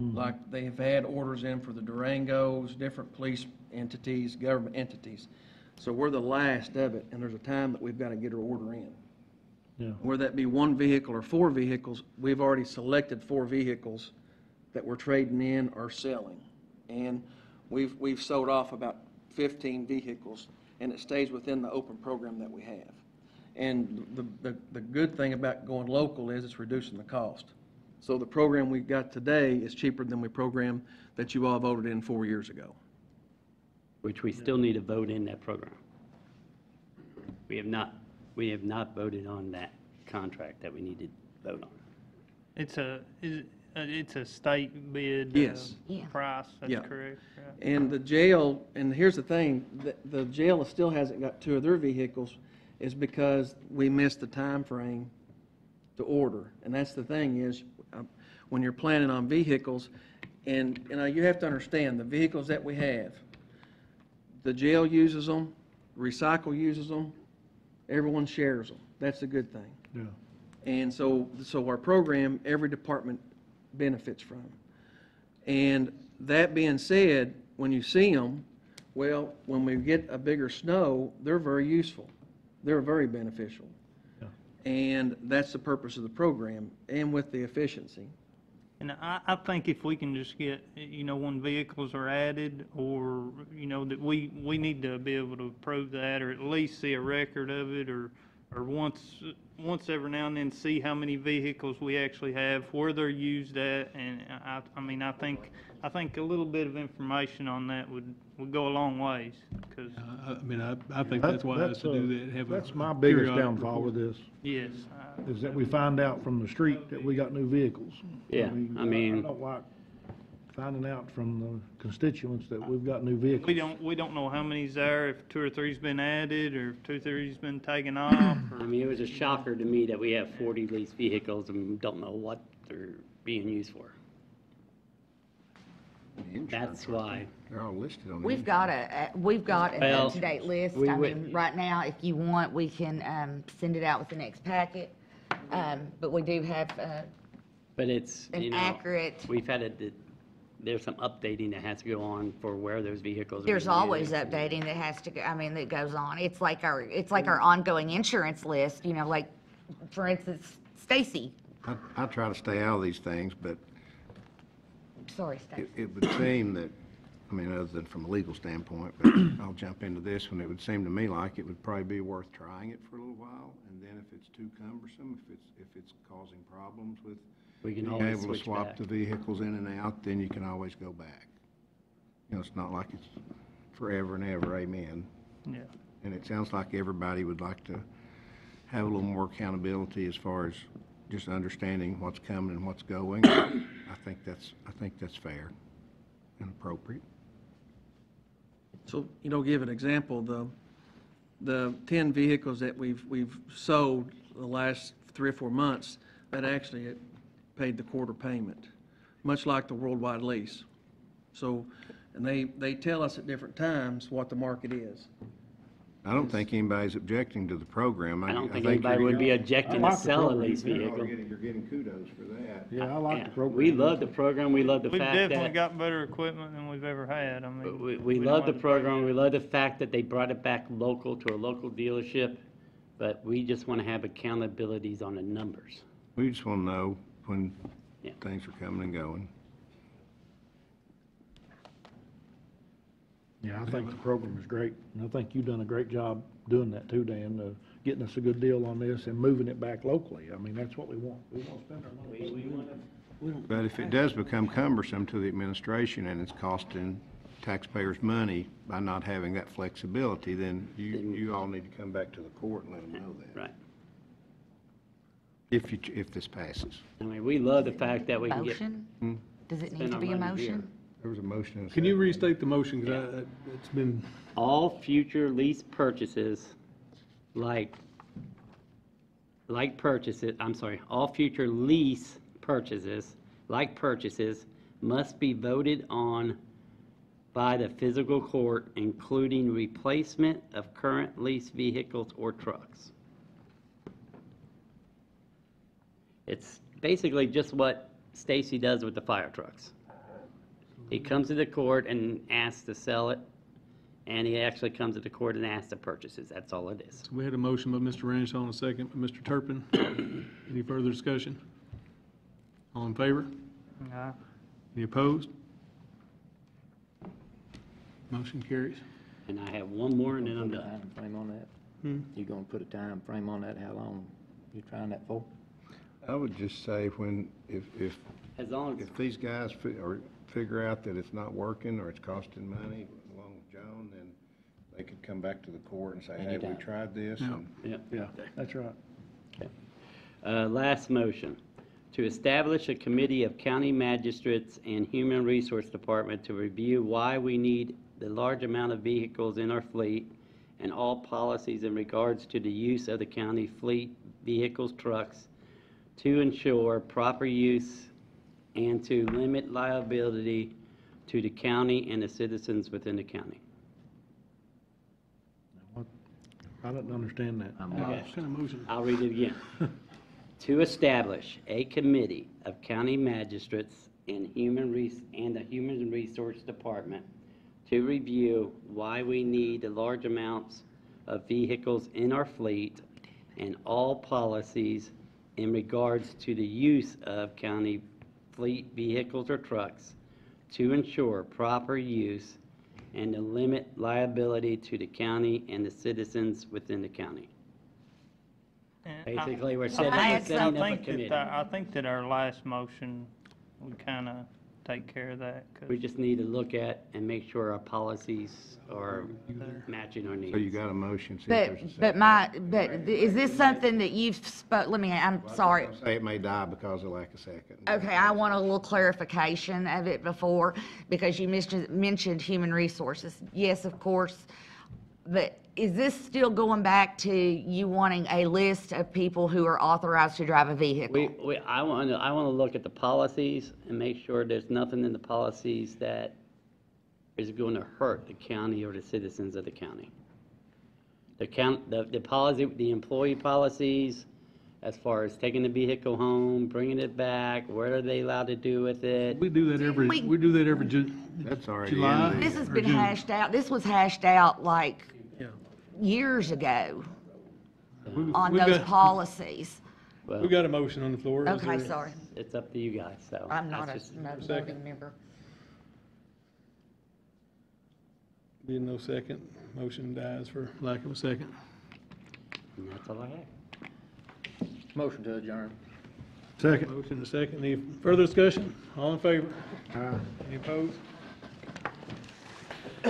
like they've had orders in for the Durangos, different police entities, government entities. So we're the last of it, and there's a time that we've got to get our order in. Yeah. Whether that be 1 vehicle or 4 vehicles, we've already selected 4 vehicles that we're trading in or selling. And we've sold off about 15 vehicles, and it stays within the open program that we have. And the good thing about going local is it's reducing the cost. So the program we've got today is cheaper than the program that you all voted in 4 years ago. which we still need to vote in that program. We have not voted on that contract that we need to vote on. It's a state bid. Yes. Price, Yeah. that's correct. Right. And the jail, and here's the thing, the jail still hasn't got 2 of their vehicles, is because we missed the time frame to order. And that's the thing is, when you're planning on vehicles, and you have to understand, the vehicles that we have, the jail uses them, Recycle uses them, everyone shares them. That's a good thing. Yeah. And so our program, every department benefits from. And that being said, when you see them, Well, when we get a bigger snow, they're very useful. They're very beneficial. Yeah. And that's the purpose of the program, and with the efficiency. And I think if we can just get, when vehicles are added, or, that we need to be able to prove that, or at least see a record of it, or once every now and then see how many vehicles we actually have, where they're used at, and I think a little bit of information on that would go a long ways, because. I think that's wise to do that. That's my biggest downfall with this, Yes. is that we find out from the street that we got new vehicles. Yeah, I mean- I don't like finding out from the constituents that we've got new vehicles. We don't know how many's there, if 2 or 3's been added, or if 2 or 3's been taken off, I mean, it was a shocker to me that we have 40 leased vehicles and don't know what they're being used for. That's why. They're all listed on the. We've got an Well, up-to-date list. we I would- mean, right now, if you want, we can send it out with the next packet. But we do have But it's, an accurate, we've had there's some updating that has to go on for where those vehicles are. there's being always used. updating that has to go, that goes on. It's like our ongoing insurance list, like, for instance, Stacy. I try to stay out of these things, but Sorry, Stacy. it would seem that, other than from a legal standpoint, but I'll jump into this one, it would seem to me like it would probably be worth trying it for a little while, and then if it's too cumbersome, if it's causing problems with We can being always able to switch swap back. the vehicles in and out, then you can always go back. It's not like it's forever and ever, amen. Yeah. And it sounds like everybody would like to have a little more accountability as far as just understanding what's coming and what's going. I think that's fair and appropriate. So, give an example, the 10 vehicles that we've sold the last 3 or 4 months, that actually paid the quarter payment, much like the worldwide lease. So, and they tell us at different times what the market is. I don't think anybody's objecting to the program. I don't think anybody would be objecting to sell a lease vehicle. You're getting kudos for that. Yeah, I like the program. We love the program, we love the We've fact definitely that, got better equipment than we've ever had. we love the program, we love the fact that they brought it back local to a local dealership, but we just want to have accountabilities on the numbers. We just want to know when Yeah. things are coming and going. Yeah, I think the program is great, and I think you've done a great job doing that too, Dan, getting us a good deal on this and moving it back locally. That's what we want. We want to spend our money. But if it does become cumbersome to the administration and it's costing taxpayers money by not having that flexibility, then you all need to come back to the court and let them know that. Right. If this passes. We love the fact that we can get. Motion? Does it need spend to our be a money here. motion? There was a motion and a Can you second. restate the motion, because it's been, All future lease purchases, all future lease purchases, like purchases, must be voted on by the physical court, including replacement of current lease vehicles or trucks. It's basically just what Stacy does with the fire trucks. He comes to the court and asks to sell it, and he actually comes to the court and asks to purchase it. That's all it is. we had a motion by Mr. Ranshaw and a second by Mr. Turpin. Any further discussion? All in favor? Any opposed? Motion carries. And I have one more, and then I'm Put a done. time frame on that? Hmm? You gonna put a time frame on that, how long you trying that for? I would just say if As long as, these guys figure out that it's not working or it's costing money along with Joan, then they could come back to the court and say, hey, we Anytime. tried this. Yeah. and Yeah, that's right. last motion, to establish a committee of county magistrates and human resource department to review why we need the large amount of vehicles in our fleet and all policies in regards to the use of the county fleet, vehicles, trucks, to ensure proper use and to limit liability to the county and the citizens within the county. I didn't understand that. Okay. What kind of motion? I'll read it again. To establish a committee of county magistrates and the Human Resource Department to review why we need the large amounts of vehicles in our fleet and all policies in regards to the use of county fleet vehicles or trucks to ensure proper use and to limit liability to the county and the citizens within the county. Basically, we're setting up a committee. I think that our last motion would kind of take care of that. 'Cause We just need to look at and make sure our policies are matching our needs. So you got a motion, see if there's a But second. but is this something that you've I'm sorry. Say it may die because of lack of second. Okay, I want a little clarification of it before, because you mentioned human resources. Yes, of course, but is this still going back to you wanting a list of people who are authorized to drive a vehicle? I want to look at the policies and make sure there's nothing in the policies that is going to hurt the county or the citizens of the county. The policy, the employee policies, as far as taking the vehicle home, bringing it back, what are they allowed to do with it? We do that every That's already July. in This has or been June. hashed out, this was hashed out like years ago on We've those got- policies. We got a motion on the floor. Is Okay, there- sorry. It's up to you guys, so. I'm not that's just- a Second. voting member. Being no second, motion dies for lack of a second. And that's all I have. Motion to adjourn. Second. Motion to second. Any further discussion? All in favor? Any opposed?